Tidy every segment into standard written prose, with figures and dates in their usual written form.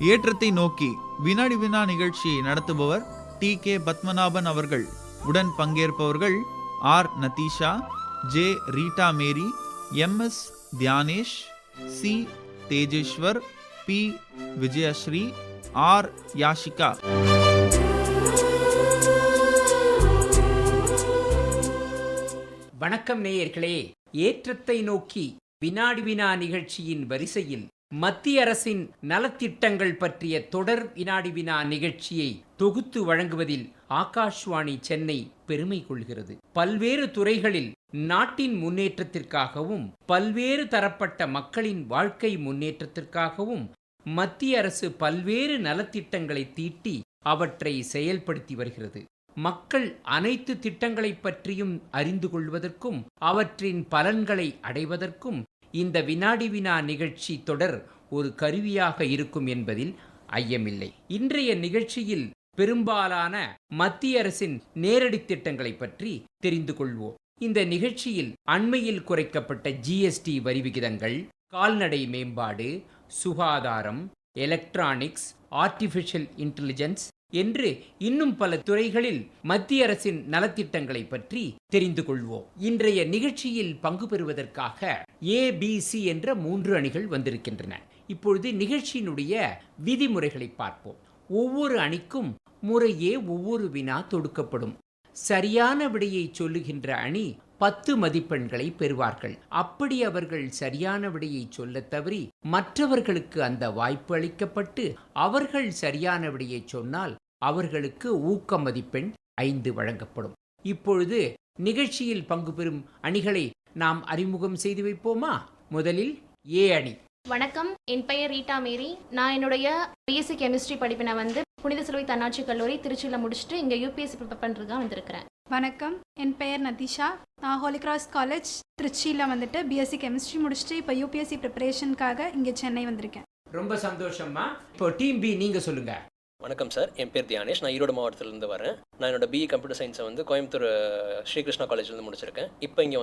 ஏற்றத்தை நோக்கி வினாடி வினா நிகழ்ச்சியை நடத்துபவர் டி.கே. பத்மநாபன் அவர்கள். உடன் பங்கேற்பவர்கள் R. Nadeesha, J. Rita Mary, M S. Dhiyanesh, C. Tejeswar, P. Vijayasri, R. Yashika. வணக்கம் நேயர்களே. ஏற்றத்தை நோக்கி வினாடி வினா நிகழ்ச்சியின் வரிசையில் மத்திய அரசின் நலத்திட்டங்கள் பற்றிய தொடர் வினாடி வினா நிகழ்ச்சியை தொகுத்து வழங்குவதில் ஆகாஷ்வாணி சென்னை பெருமை கொள்கிறது. பல்வேறு துறைகளில் நாட்டின் முன்னேற்றத்திற்காகவும் பல்வேறு தரப்பட்ட மக்களின் வாழ்க்கை முன்னேற்றத்திற்காகவும் மத்திய அரசு பல்வேறு நலத்திட்டங்களை தீட்டி அவற்றை செயல்படுத்தி வருகிறது. மக்கள் அனைத்து திட்டங்களை பற்றியும் அறிந்து கொள்வதற்கும் அவற்றின் பலன்களை அடைவதற்கும் இந்த வினாடி வினா நிகழ்ச்சி தொடர் ஒரு கருவியாக இருக்கும் என்பதில் ஐயமில்லை. இன்றைய நிகழ்ச்சியில் பெரும்பாலான மத்திய அரசின் நேரடி திட்டங்களை பற்றி தெரிந்து கொள்வோம். இந்த நிகழ்ச்சியில் அண்மையில் குறைக்கப்பட்ட ஜிஎஸ்டி வரி விகிதங்கள், கால்நடை மேம்பாடு, சுகாதாரம், எலக்ட்ரானிக்ஸ், ஆர்டிஃபிஷியல் இன்டெலிஜென்ஸ் என்று இன்னும் பல துறைகளில் மத்திய அரசின் நலத்திட்டங்களை பற்றி தெரிந்து கொள்வோம். இன்றைய நிகழ்ச்சியில் பங்கு பெறுவதற்காக ABC என்ற 3 அணிகள் வந்திருக்கின்றன. இப்பொழுது நிகழ்ச்சியினுடைய விதிமுறைகளை பார்ப்போம். ஒவ்வொரு அணிக்கும் முறையே ஒவ்வொரு வினா தொடுக்கப்படும். சரியான விடையை சொல்லுகின்ற அணி 10 மதிப்பெண்களை பெறுவார்கள். அப்படி அவர்கள் சரியான விடையை சொல்ல தவறி மற்றவர்களுக்கு அந்த வாய்ப்பு அளிக்கப்பட்டு அவர்கள் சரியான விடையை சொன்னால் அவர்களுக்கு ஊக்க மதிப்பெண் 5 வழங்கப்படும். இப்பொழுது நிகழ்ச்சியில் பங்கு பெறும் அணிகளை நாம் அறிமுகம் செய்து வைப்போமா? முதலில் ஏ அணி. வணக்கம், என் பெயர் ரீட்டா மேரி. நான் என்னுடைய பிஎஸ்சி கெமிஸ்ட்ரி படிப்பினை புனித சிலுவை தன்னாட்சி கல்லூரி திருச்சியில் முடிச்சுட்டு இங்கே யூபிஎஸ்சி ப்ரிப்பேர் பண்ணுறதுக்காக வந்திருக்கிறேன். வணக்கம், என் பெயர் நதீஷா. நான் ஹோலி கிராஸ் காலேஜ் திருச்சியில் பிஎஸ்சி கெமிஸ்ட்ரி முடிச்சுட்டு இப்போ யூபிஎஸ்சி ப்ரிப்பரேஷனுக்காக இங்கே சென்னை வந்திருக்கேன். ரொம்ப சந்தோஷமா. இப்போ டீம் பி நீங்க சொல்லுங்க. வணக்கம் சார், என் பேர் தியானேஷ். நான் ஈரோடு மாவட்டத்திலேருந்து வரேன். நான் என்னோட பிஇ கம்ப்யூட்டர் சயின்ஸை கோயம்புத்தூர் ஸ்ரீகிருஷ்ணா காலேஜ்லேருந்து முடிச்சிருக்கேன். இப்போ இங்கே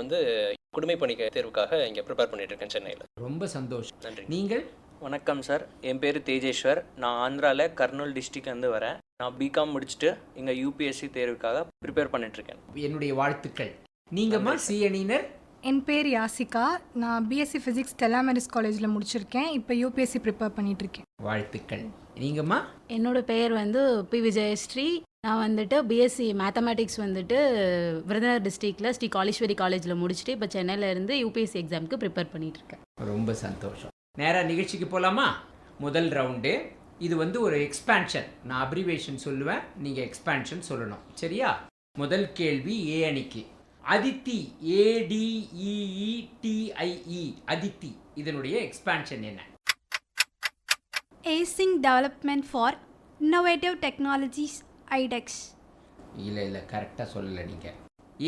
குடிமை பணி தேர்வுக்காக இங்கே ப்ரிப்பேர் பண்ணிட்டு இருக்கேன் சென்னையில். ரொம்ப சந்தோஷம். நன்றி. நீங்கள்? வணக்கம் சார், என் பேர் தேஜேஸ்வர். நான் ஆந்திராவில் கர்னூல் டிஸ்ட்ரிக்ட்லேருந்து வரேன். நான் பிகாம் முடிச்சுட்டு இங்கே யூபிஎஸ்சி தேர்வுக்காக ப்ரிப்பேர் பண்ணிட்டுருக்கேன். என்னுடைய வாழ்த்துக்கள். நீங்கம்மா சி அணியினர்? என் பேர் யாசிகா. நான் பிஎஸ்சி ஃபிசிக்ஸ் ஸ்டெல்லா மேரிஸ் காலேஜில் முடிச்சிருக்கேன். இப்போ யூபிஎஸ்சி ப்ரிப்பேர் பண்ணிகிட்ருக்கேன். வாழ்த்துக்கள். நீங்கம்மா? என்னோட பெயர் பி விஜயஸ்ரீ. நான் பிஎஸ்சி மேத்தமேட்டிக்ஸ் விருதுநகர் டிஸ்ட்ரிக்டில் ஸ்ரீ காளீஸ்வரி காலேஜில் முடிச்சுட்டு இப்போ சென்னையில் இருந்து யூபிஎஸ்சி எக்ஸாமுக்கு ப்ரிப்பேர் பண்ணிகிட்ருக்கேன். ரொம்ப சந்தோஷம். நேராக நிகழ்ச்சிக்கு போகலாமா? முதல் ரவுண்டு இது ஒரு எக்ஸ்பான்ஷன். நான் அப்ரிவேஷன் சொல்லுவேன், நீங்கள் எக்ஸ்பான்ஷன் சொல்லணும். சரியா? முதல் கேள்வி ஏ அணிக்கு. அதித்தி, ADEETIE, அதித்தி, இதனுடைய எக்ஸ்பான்ஷன் என்ன? ஏசிங் டெவலப்மெண்ட் ஃபார் இன்னோவேட்டிவ் டெக்னாலஜிஸ் ஐடெக்ஸ். இல்லை கரெக்டாக சொல்லலை நீங்கள்.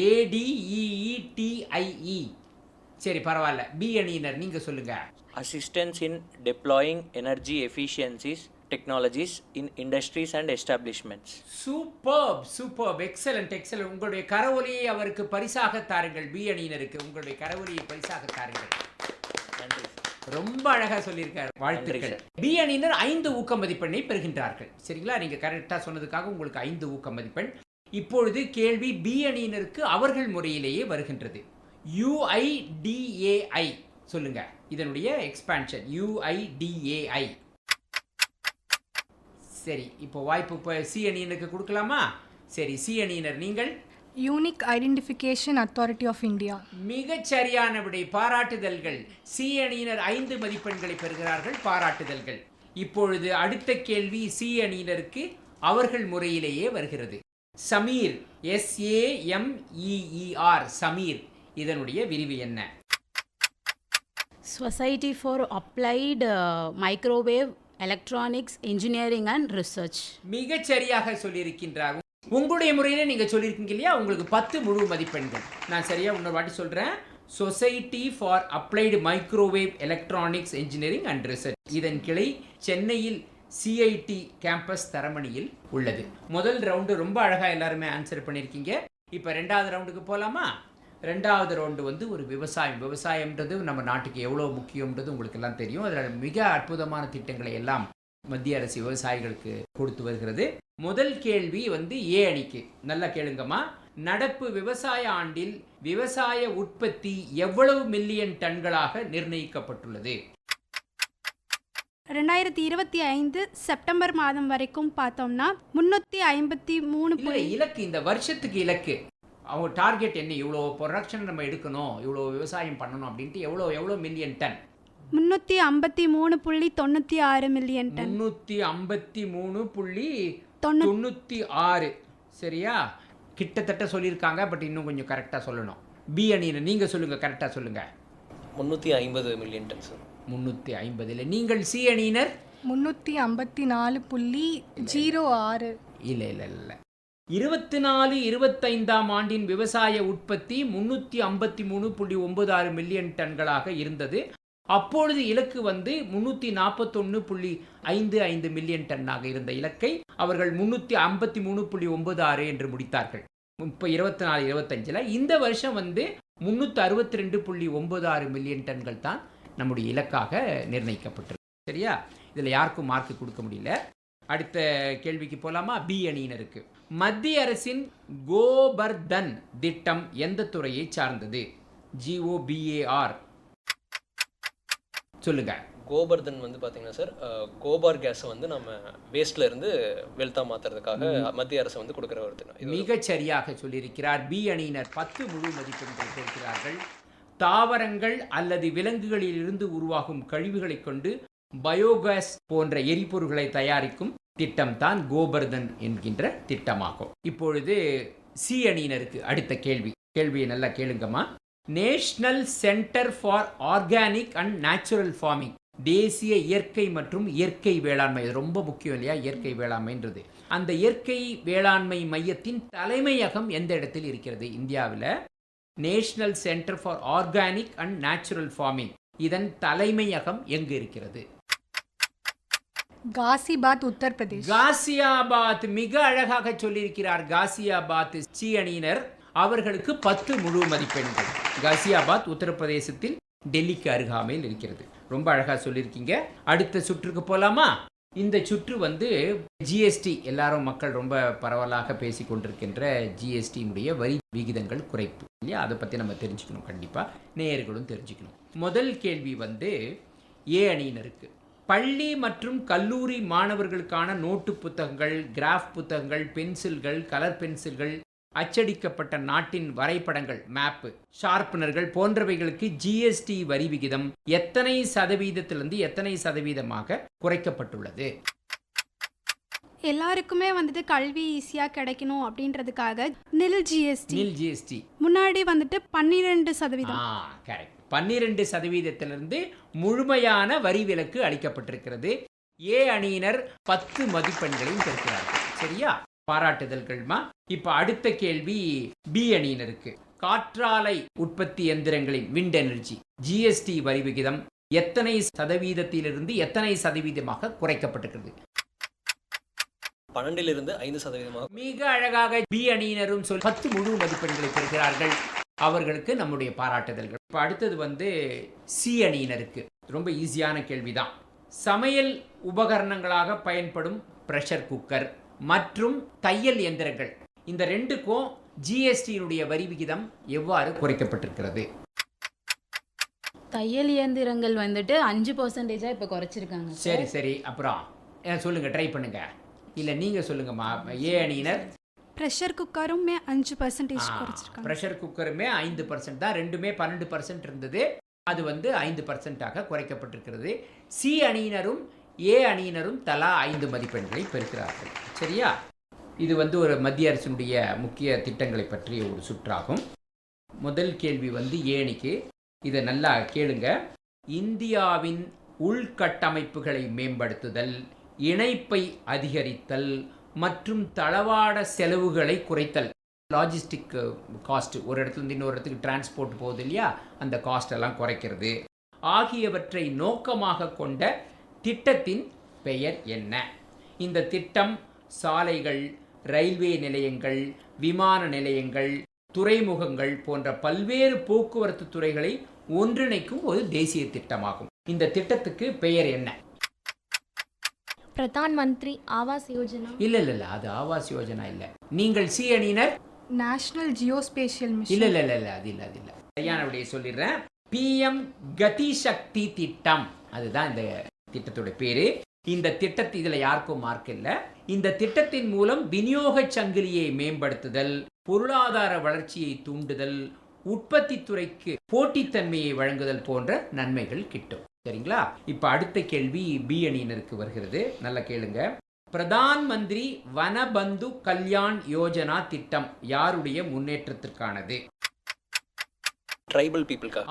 ADEETIE. சரி, பரவாயில்ல. பி அணியினர் நீங்கள் சொல்லுங்கள். Assistance in deploying energy efficiencies technologies in industries and establishments. Superb, excellent. உங்களுடைய கரவொலியை அவருக்கு பரிசாக தாருங்கள். பி அணியினருக்கு உங்களுடைய கரவொலியை பரிசாக தாருங்கள். நன்றி. ரொம்ப அழகாக சொல்லியிருக்காரு. வாழ்த்துக்கள். பி அணியினர் 5 ஊக்க மதிப்பெண்ணை பெறுகின்றார்கள். சரிங்களா? நீங்கள் கரெக்டாக சொன்னதுக்காக உங்களுக்கு 5 ஊக்க மதிப்பெண். இப்பொழுது கேள்வி பி அணியினருக்கு அவர்கள் முறையிலேயே வருகின்றது. UIDAI சொல்லுங்க. இதனுடைய எக்ஸ்பான்ஷன் UIDAI. சரி, இப்போ வாய்ப்பு சி அணியினருக்கு கொடுக்கலாமா? சரி, சி அணியினர் நீங்கள். Unique identification authority of India. மிகச் சரியான விடை. பாராட்டுதல்கள். சி அணியினர் 5 மதிப்பெண்களை பெறுகிறார்கள். பாராட்டுதல்கள். இப்பொழுது அடுத்த கேள்வி சி அணியினருக்கு அவர்கள் முறையிலேயே வருகிறது. சமீர், SAMEER, சமீர், இதனுடைய விரிவு என்ன? Society for applied microwave electronics engineering and research. மிகச் சரியாக சொல்லியிருக்கின்றார். உங்களுடைய முறையிலே நீங்கள் சொல்லியிருக்கீங்க இல்லையா? உங்களுக்கு 10 முழு மதிப்பெண்கள். நான் சரியா இன்னொரு வாட்டி சொல்கிறேன். Society for applied microwave electronics engineering and research. இதன் கிளை சென்னையில் CIT கேம்பஸ் தரமணியில் உள்ளது. முதல் ரவுண்டு ரொம்ப அழகாக எல்லாருமே ஆன்சர் பண்ணியிருக்கீங்க. இப்போ 2வது ரவுண்டுக்கு போகலாமா? 2வது ரவுண்டு ஒரு விவசாயம்ன்றது நம்ம நாட்டுக்கு எவ்வளோ முக்கியம்ன்றது உங்களுக்கு எல்லாம் தெரியும். அதில் மிக அற்புதமான திட்டங்களை எல்லாம் மத்திய அரசு விவசாயிகளுக்கு கொடுத்து வருகிறது. முதல் கேள்வி வந்து ஏ அணிக்கு. நல்லா கேளுங்கம்மா. நடப்பு விவசாய ஆண்டில் விவசாய உற்பத்தி எவ்வளவு மில்லியன் டன்களாக நிர்ணயிக்கப்பட்டுள்ளது? 2025 செப்டம்பர் மாதம் வரைக்கும் பார்த்தோம்னா 353. இல்லை, இலக்கு இந்த வருஷத்துக்கு இலக்கு அவங்க டார்கெட் என்ன? இவ்வளோ ப்ரொடக்ஷன் நம்ம எடுக்கணும், இவ்வளோ விவசாயம் பண்ணணும் அப்படின்ட்டு எவ்வளோ மில்லியன் டன்? 353.96 million ton. 353.96. சரியா? கிட்டத்தட்ட சொல்லியிருக்காங்க, பட் இன்னும் கொஞ்சம் கரெக்டாக சொல்லணும். பி அணியினர் நீங்கள் சொல்லுங்கள், கரெக்டாக சொல்லுங்கள். 350 மில்லியன் டன் சார். 350. நீங்கள் சி அணியினர்? 354.06. இல்லை 24-25 ஆண்டின் விவசாய உற்பத்தி 353.96 மில்லியன் டன்களாக இருந்தது. அப்பொழுது இலக்கு வந்து 341.55 மில்லியன் டன்னாக இருந்த இலக்கை அவர்கள் 353.96 என்று முடித்தார்கள். இப்போ 24-25 இந்த வருஷம் வந்து 362.96 மில்லியன் டன்கள் தான் நம்முடைய இலக்காக நிர்ணயிக்கப்பட்டிருக்கு. சரியா? இதில் யாருக்கும் மார்க்கு கொடுக்க முடியல. அடுத்த கேள்விக்கு போலாமா? பி அணியினருக்கு. மத்திய அரசின் கோபர்தன் திட்டம் எந்த துறையை சார்ந்தது? GOBAR சொல்லுங்க. கோபர்தன் வந்து பார்த்தீங்கன்னா சார், கோபார் கேஸை வந்து நம்ம வேஸ்ட்ல இருந்து வெல்த்தா மாற்றுறதுக்காக மத்திய அரசு வந்து கொடுக்குற ஒரு திட்டம். மிகச் சரியாக சொல்லியிருக்கிறார். பி அணியினர் 10 முழு மதிப்பெண்கள் பெறுகிறார்கள். தாவரங்கள் அல்லது விலங்குகளிலிருந்து உருவாகும் கழிவுகளை கொண்டு பயோகேஸ் போன்ற எரிபொருள்களை தயாரிக்கும் திட்டம் தான் கோபர்தன் என்கின்ற திட்டமாகும். இப்பொழுது சி அணியினருக்கு அடுத்த கேள்வியை நல்லா கேளுங்கம்மா. National centre for organic and natural farming, தேசிய இயற்கை மற்றும் இயற்கை வேளாண்மை, ரொம்ப முக்கியம் இல்லையா இயற்கை வேளாண்மைன்றது. அந்த இயற்கை வேளாண்மை மையத்தின் தலைமையகம் எந்த இடத்தில் இருக்கிறது இந்தியாவில்? National centre for organic and natural farming, இதன் தலைமையகம் எங்கு இருக்கிறது? காசியாபாத், உத்தரப்பிரதேஷ். காசியாபாத். மிக அழகாக சொல்லியிருக்கிறார். காசியாபாத். சி அணியினர் அவர்களுக்கு 10 முழு மதிப்பெண்கள். காசியாபாத் உத்தரப்பிரதேசத்தில் டெல்லிக்கு அருகாமையில் இருக்கிறது. ரொம்ப அழகாக சொல்லியிருக்கீங்க. அடுத்த சுற்றுக்கு போகலாமா? இந்த சுற்று வந்து ஜிஎஸ்டி, எல்லாரும் மக்கள் ரொம்ப பரவலாக பேசி கொண்டிருக்கின்ற ஜிஎஸ்டியினுடைய வரி விகிதங்கள் குறைப்பு இல்லையா? அதை பற்றி நம்ம தெரிஞ்சுக்கணும், கண்டிப்பாக நேயர்களும் தெரிஞ்சுக்கணும். முதல் கேள்வி வந்து ஏ அணியினருக்கு. பள்ளி மற்றும் கல்லூரி மாணவர்களுக்கான நோட்டு புத்தகங்கள், கிராஃப் புத்தகங்கள், பென்சில்கள், கலர் பென்சில்கள், அச்சடிக்கப்பட்ட நாட்டின் வரைபடங்கள், மேப்பு, ஷார்ப்னர்கள் போன்றவைகளுக்கு ஜிஎஸ்டி வரி விகிதம் எத்தனை சதவீதத்திலிருந்து எத்தனை சதவீதமாக குறைக்கப்பட்டுள்ளது? எல்லாருக்குமே வந்துட்டு கல்வி ஈஸியாக கிடைக்கணும் அப்படின்றதுக்காக நில் ஜிஎஸ்டி முன்னாடி வந்துட்டு 12%. கரெக்ட். 12%, முழுமையான வரி விலக்கு அளிக்கப்பட்டிருக்கிறது. ஏ அணியினர் 10 மதிப்பெண்களையும் பெறுகிறார்கள். சரியா? பாராட்டுதல்கள்மா. இப்ப அடுத்த கேள்வி பி அணியினருக்கு. காற்றாலை உற்பத்தி எந்திரங்களின் விண்ட் எனர்ஜி ஜிஎஸ்டி வரி விகிதம் எத்தனை சதவீதத்திலிருந்து எத்தனை சதவீதமாக குறைக்கப்பட்டிருக்கிறது? 12 5%. மிக அழகாக பி அணியினரும் 10 முழு மதிப்பெண்களை பெறுகிறார்கள். அவர்களுக்கு நம்முடைய பாராட்டுதல்கள். இப்போ அடுத்தது வந்து சி அணியினருக்கு. ரொம்ப ஈஸியான கேள்விதான். சமையல் உபகரணங்களாக பயன்படும் பிரஷர் குக்கர் மற்றும் தையல் இயந்திரங்கள், இந்த ரெண்டுக்கும் ஜிஎஸ்டியினுடைய வரி விகிதம் எவ்வாறு குறைக்கப்பட்டிருக்கிறது? தையல் இயந்திரங்கள் வந்துட்டு 5% இப்போ குறைச்சிருக்காங்க. சரி. அப்புறம் சொல்லுங்க, ட்ரை பண்ணுங்க. இல்லை நீங்க சொல்லுங்கம்மா. ஏ அணியினர். ப்ரெஷர் குக்கருமே 5% குறைச்சிருக்காங்க. ப்ரெஷர் குக்கருமே 5% தான். ரெண்டுமே 12% இருந்தது. அது வந்து 5%ஆக குறைக்கப்பட்டிருக்கிறது. சி அணியினரும் ஏ அணியினரும் தலா 5 மதிப்பெண்களை பெறுகிறார்கள். சரியா? இது வந்து ஒரு மத்திய அரசினுடைய முக்கிய திட்டங்களை பற்றிய ஒரு சுற்றாகும். முதல் கேள்வி வந்து ஏ அணிக்கு. இதை நல்லா கேளுங்க. இந்தியாவின் உள்கட்டமைப்புகளை மேம்படுத்துதல், இணைப்பை அதிகரித்தல் மற்றும் தளவாட செலவுகளை குறைத்தல், லாஜிஸ்டிக் காஸ்ட், ஒரு இடத்துல இன்னொரு இடத்துக்கு டிரான்ஸ்போர்ட் போகுது இல்லையா, அந்த காஸ்ட் எல்லாம் குறைக்கிறது ஆகியவற்றை நோக்கமாக கொண்ட திட்டத்தின் பெயர் என்ன? இந்த திட்டம் சாலைகள், ரயில்வே நிலையங்கள், விமான நிலையங்கள், துறைமுகங்கள் போன்ற பல்வேறு போக்குவரத்து துறைகளை ஒன்றிணைக்கும் ஒரு தேசிய திட்டமாகும். இந்த திட்டத்துக்கு பெயர் என்ன? பிரதான் மந்திரி ஆவாஸ் யோஜனா. இல்ல அது ஆவாஸ் யோஜனா இல்ல. நீங்கள் சி அணியினர்? நேஷ்னல் ஜியோஸ்பேஷியல் இல்ல அது இல்ல. சரியான விடையை சொல்லிடுறேன். பிஎம் கதி சக்தி திட்டம், அதுதான் இந்த திட்டத்தோட பேரு. இந்த திட்டத்தை இதுல யாருக்கும் மார்க் இல்ல. இந்த திட்டத்தின் மூலம் விநியோக சங்கிலியை மேம்படுத்துதல், பொருளாதார வளர்ச்சியை தூண்டுதல், உற்பத்தி துறைக்கு போட்டித்தன்மையை வழங்குதல் போன்ற நன்மைகள் கிட்டும். சரிங்களா? இப்ப அடுத்த கேள்வி பி அணியினருக்கு வருகிறது. நல்ல கேளுங்க. பிரதான் மந்திரி வனபந்து கல்யாண் யோஜனா திட்டம் யாருடைய முன்னேற்றத்திற்கானது? ட்ரைபல் பீப்புளுக்காக.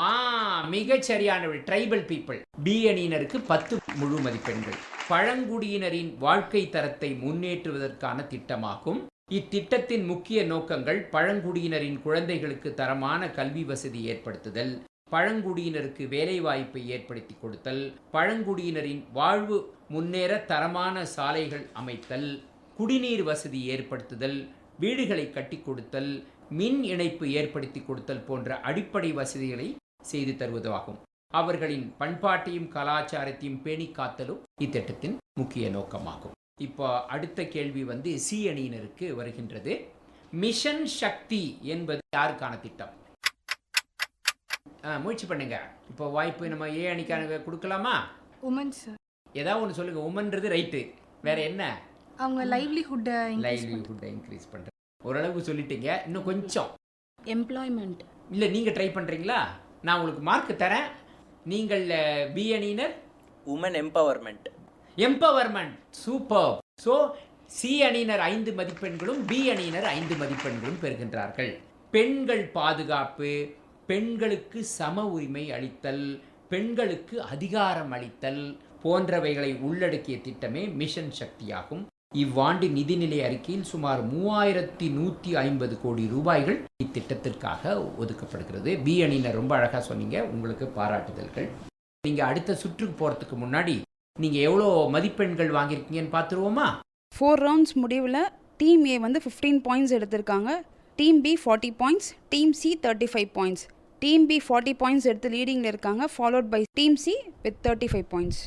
மிகச் சரியான ட்ரைபல் பீப்புள். பி அணியினருக்கு 10 முழு மதிப்பெண்கள். பழங்குடியினரின் வாழ்க்கை தரத்தை முன்னேற்றுவதற்கான திட்டமாகும். இத்திட்டத்தின் முக்கிய நோக்கங்கள் பழங்குடியினரின் குழந்தைகளுக்கு தரமான கல்வி வசதி ஏற்படுத்துதல், பழங்குடியினருக்கு வேலைவாய்ப்பை ஏற்படுத்தி கொடுத்தல், பழங்குடியினரின் வாழ்வு முன்னேற தரமான சாலைகள் அமைத்தல், குடிநீர் வசதி ஏற்படுத்துதல், வீடுகளை கட்டி கொடுத்தல், மின் இணைப்பு ஏற்படுத்தி கொடுத்தல் போன்ற அடிப்படை வசதிகளை செய்து தருவதாகும். அவர்களின் பண்பாட்டையும் கலாச்சாரத்தையும் பேணி காத்தலும் இத்திட்டத்தின் முக்கிய நோக்கமாகும். இப்போ அடுத்த கேள்வி சி அணியினருக்கு வருகின்றது. மிஷன் சக்தி என்பது யாருக்கான திட்டம்? முயற்சி பண்ணுங்க. இப்போ வாய்ப்பு நம்ம ஏ அணிக்கான கொடுக்கலாமா? Woman sir. ஏதாவது ஒன்று சொல்லுங்க. உமன்றது ரைட்டு, வேற என்ன? அவங்க லைவ்லிஹுட்டை இன்க்ரீஸ் பண்ற. ஓரளவுக்கு சொல்லிட்டீங்க, இன்னும் கொஞ்சம். எம்ப்ளாய்மெண்ட். இல்லை, நீங்க ட்ரை பண்றீங்களா? நான் உங்களுக்கு மார்க் தரேன். நீங்கள் பி அணியினர் woman empowerment. Super. So C அணியினர் 5 மதிப்பெண்களும் பி அணியினர் 5 மதிப்பெண்களும் பெறுகின்றார்கள். பெண்கள் பாதுகாப்பு, பெண்களுக்கு சம உரிமை அளித்தல், பெண்களுக்கு அதிகாரம் அளித்தல் போன்றவைகளை உள்ளடக்கிய திட்டமே மிஷன் சக்தியாகும். இவ்வாண்டு நிதிநிலை அறிக்கையில் சுமார் 3150 கோடி ரூபாய்கள் இத்திட்டத்திற்காக ஒதுக்கப்படுகிறது. பி அணியினர் ரொம்ப அழகாக சொன்னீங்க, உங்களுக்கு பாராட்டுதல்கள். நீங்கள் அடுத்த சுற்றுக்கு போகிறதுக்கு முன்னாடி நீங்கள் எவ்வளோ மதிப்பெண்கள் வாங்கியிருக்கீங்கன்னு பார்த்துருவோமா? 4 ரவுண்ட்ஸ் முடிவில் டீம் ஏ 15 பாயிண்ட்ஸ் எடுத்திருக்காங்க, team B 40 points, team C 35 points. Team B 40 points எடுத்து லீடிங்கில் இருக்காங்க, followed by team C with 35 points.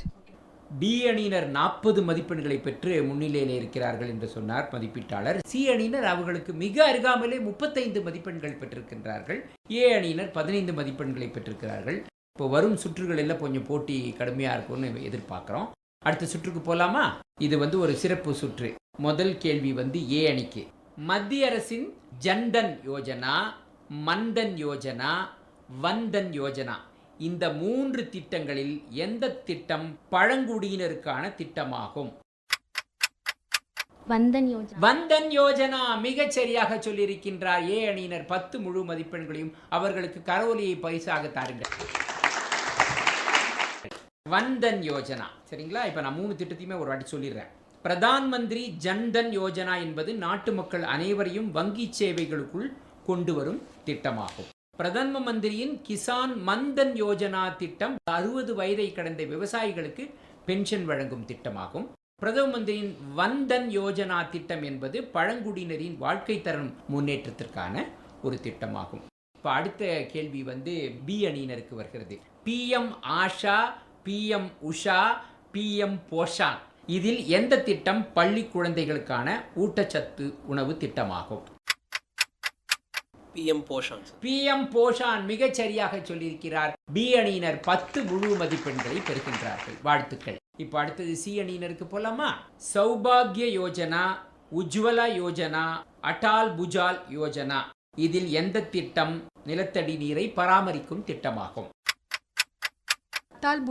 D அணியினர் 40 மதிப்பெண்களை பெற்று முன்னிலையில் இருக்கிறார்கள் என்று சொன்னார் மதிப்பீட்டாளர். சி அணியினர் அவர்களுக்கு மிக அருகாமலே 35 மதிப்பெண்கள் பெற்றிருக்கின்றார்கள். ஏ அணியினர் 15 மதிப்பெண்களை பெற்றிருக்கிறார்கள். இப்போ வரும் சுற்றுகளில் கொஞ்சம் போட்டி கடுமையாக இருக்கும்னு எதிர்பார்க்குறோம். அடுத்த சுற்றுக்கு போகலாமா? இது ஒரு சிறப்பு சுற்று. முதல் கேள்வி ஏ அணிக்கு. மத்திய அரசின் ஜன்தன் யோஜனா, மன்தன் யோஜனா, வந்தன் யோஜனா, இந்த 3 திட்டங்களில் எந்த திட்டம் பழங்குடியினருக்கான திட்டமாகும்? வந்தன் யோஜனா. மிகச் சரியாக சொல்லியிருக்கின்றார். ஏ அணியினர் 10 முழு மதிப்பெண்களையும் அவர்களுக்கு கரோலியை பரிசாக தாருங்கள். வந்தன் யோஜனா. சரிங்களா? இப்போ நான் 3 திட்டத்தையுமே ஒரு வாட்டி சொல்லிடுறேன். பிரதான் மந்திரி ஜன்தன் யோஜனா என்பது நாட்டு மக்கள் அனைவரையும் வங்கி சேவைகளுக்குள் கொண்டு வரும் திட்டமாகும். பிரதம மந்திரியின் கிசான் மன்தன் யோஜனா திட்டம் 60 வயதை கடந்த விவசாயிகளுக்கு பென்ஷன் வழங்கும் திட்டமாகும். பிரதம மந்திரியின் வந்தன் யோஜனா திட்டம் என்பது பழங்குடியினரின் வாழ்க்கை தரம் முன்னேற்றத்திற்கான ஒரு திட்டமாகும். இப்போ அடுத்த கேள்வி பி அணியினருக்கு வருகிறது. PM Asha, PM Usha, PM Poshan, இதில் எந்த திட்டம் பள்ளி குழந்தைகளுக்கான ஊட்டச்சத்து உணவு திட்டமாகும்? பிஎம் போஷான். மிகச் சரியாக சொல்லியிருக்கிறார். பி அணியினர் 10 முழு மதிப்பெண்களை பெறுகின்றார்கள். வாழ்த்துக்கள். இப்போ அடுத்தது சி அணியினருக்கு போலாமா? சௌபாகிய யோஜனா, உஜ்வலா யோஜனா, அட்டால் புஜால் யோஜனா, இதில் எந்த திட்டம் நிலத்தடி நீரை பராமரிக்கும் திட்டமாகும்? அட்டால்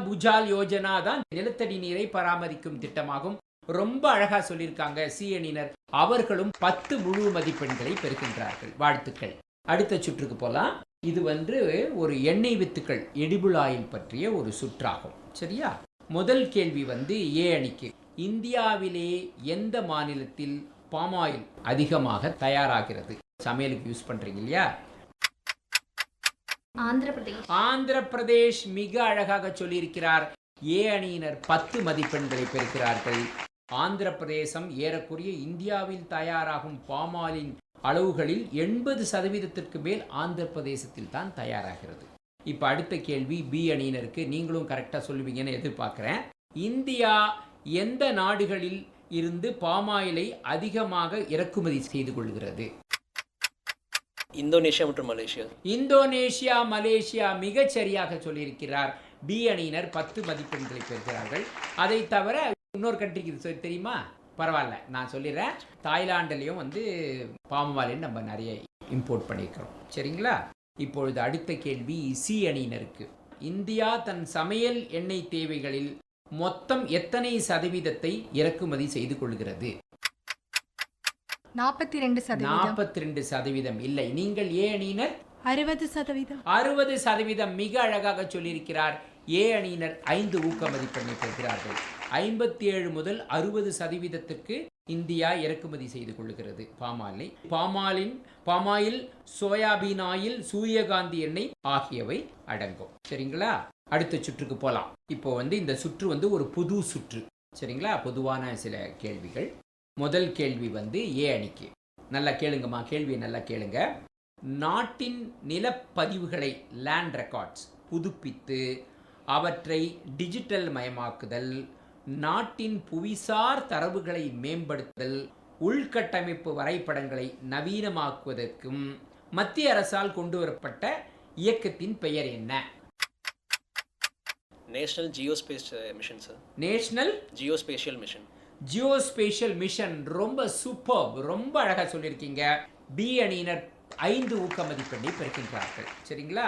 புஜால் யோஜனா தான் நிலத்தடி நீரை பராமரிக்கும் திட்டமாகும். ரொம்ப அழகா சொல்லியிருக்காங்க சி அணியினர். அவர்களும் 10 முழு மதிப்பெண்களை பெறுகின்றார்கள். வாழ்த்துக்கள். அடுத்த சுற்றுக்கு போலாம். இது ஒரு எண்ணெய் வித்துக்கள், எடிபிள் ஆயில் பற்றிய ஒரு சுற்றாகும். சரியா? முதல் கேள்வி ஏ அணிக்கு. இந்தியாவிலே எந்த மாநிலத்தில் பாமாயில் அதிகமாக தயாராகிறது? சமையலுக்கு யூஸ் பண்றீங்க இல்லையா? ஆந்திர பிரதேஷ். மிக அழகாக சொல்லியிருக்கிறார். ஏ அணியினர் 10 மதிப்பெண்களை பெறுகிறார்கள். ஆந்திர பிரதேசம் ஏறக்குறைய இந்தியாவில் தயாராகும் பாமாலின் அளவுகளில் 80% மேல் ஆந்திர பிரதேசத்தில் தான் தயாராகிறது. இப்போ அடுத்த கேள்வி பி அணியினருக்கு. நீங்களும் கரெக்டாக சொல்லுவீங்கன்னு எதிர்பார்க்குறேன். இந்தியா எந்த நாடுகளில் இருந்து பாமாயிலை அதிகமாக இறக்குமதி செய்து கொள்கிறது? இந்தோனேஷியா மற்றும் மலேசியா. Indonesia, Malaysia. மிகச் சரியாக சொல்லியிருக்கிறார். பி அணியினர் 10 மதிப்பெண்களை பெறுகிறார்கள். அதை தவிர இன்னொரு கண்ட்ரிக்கு இது தெரியுமா? பரவாயில்ல, நான் சொல்லிடுறேன். தாய்லாண்டுலேயும் வந்து பாமாயிலை நம்ம நிறைய இம்போர்ட் பண்ணியிருக்கிறோம். சரிங்களா? இப்பொழுது அடுத்த கேள்வி சி அணியினருக்கு. இந்தியா தன் சமையல் எண்ணெய் தேவைகளில் மொத்தம் எத்தனை சதவீதத்தை இறக்குமதி செய்து கொள்கிறது? 42%. இல்லை, நீங்கள் ஏ அணியினர் 60%. 60%. மிக அழகாக சொல்லியிருக்கிறார். ஏ அணியினர் 5 ஊக்க மதிப்பெண்ணை பெறுகிறார்கள். 57 முதல் 60% இந்தியா இறக்குமதி செய்து கொள்கிறது பாமாலை. பாமாயில், சோயாபீன் ஆயில், சூரியகாந்தி எண்ணெய் ஆகியவை அடங்கும். சரிங்களா? அடுத்த சுற்றுக்கு போகலாம். இப்போ வந்து இந்த சுற்று வந்து ஒரு புது சுற்று. சரிங்களா? பொதுவான சில கேள்விகள். முதல் கேள்வி வந்து ஏ அணிக்கு. நல்லா கேளுங்கம்மா, கேள்வியை நல்லா கேளுங்க. நாட்டின் நிலப்பதிவுகளை, லேண்ட் ரெக்கார்ட்ஸ், புதுப்பித்து அவற்றை டிஜிட்டல் மயமாக்குதல், நாட்டின் புவிசார் தரவுகளை மேம்படுத்துதல், உள்கட்டமைப்பு வரைபடங்களை நவீனமாக்குவதற்கும் மத்திய அரசால் கொண்டு வரப்பட்ட இயக்கத்தின் பெயர் என்ன? National geospace mission sir. National geospatial mission. Geospatial mission. ரொம்ப சூப்பர், ரொம்ப அழகாக சொல்லியிருக்கீங்க. பி அணியினர் 5 ஊக்க மதிப்பெண்ணை பெறுகின்றார்கள். சரிங்களா?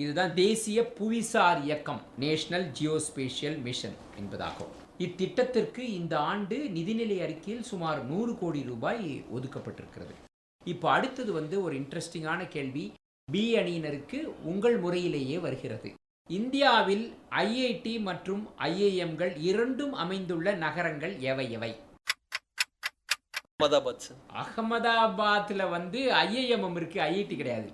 இதுதான் தேசிய புவிசார் இயக்கம், நேஷனல் ஜியோஸ்பேஷியல் மிஷன் என்பதாகும். இத்திட்டத்திற்கு இந்த ஆண்டு நிதிநிலை அறிக்கையில் சுமார் 100 கோடி ரூபாய் ஒதுக்கப்பட்டிருக்கிறது. இப்போ அடுத்தது வந்து ஒரு இன்ட்ரெஸ்டிங்கான கேள்வி. பி அணியினருக்கு உங்கள் முறையிலேயே வருகிறது. இந்தியாவில் ஐஐடி மற்றும் ஐஐஎம்கள் இரண்டும் அமைந்துள்ள நகரங்கள் எவை எவை? அகமதாபாத் சார். அகமதாபாத்தில் வந்து ஐஐஎம் இருக்கு, ஐஐடி கிடையாது.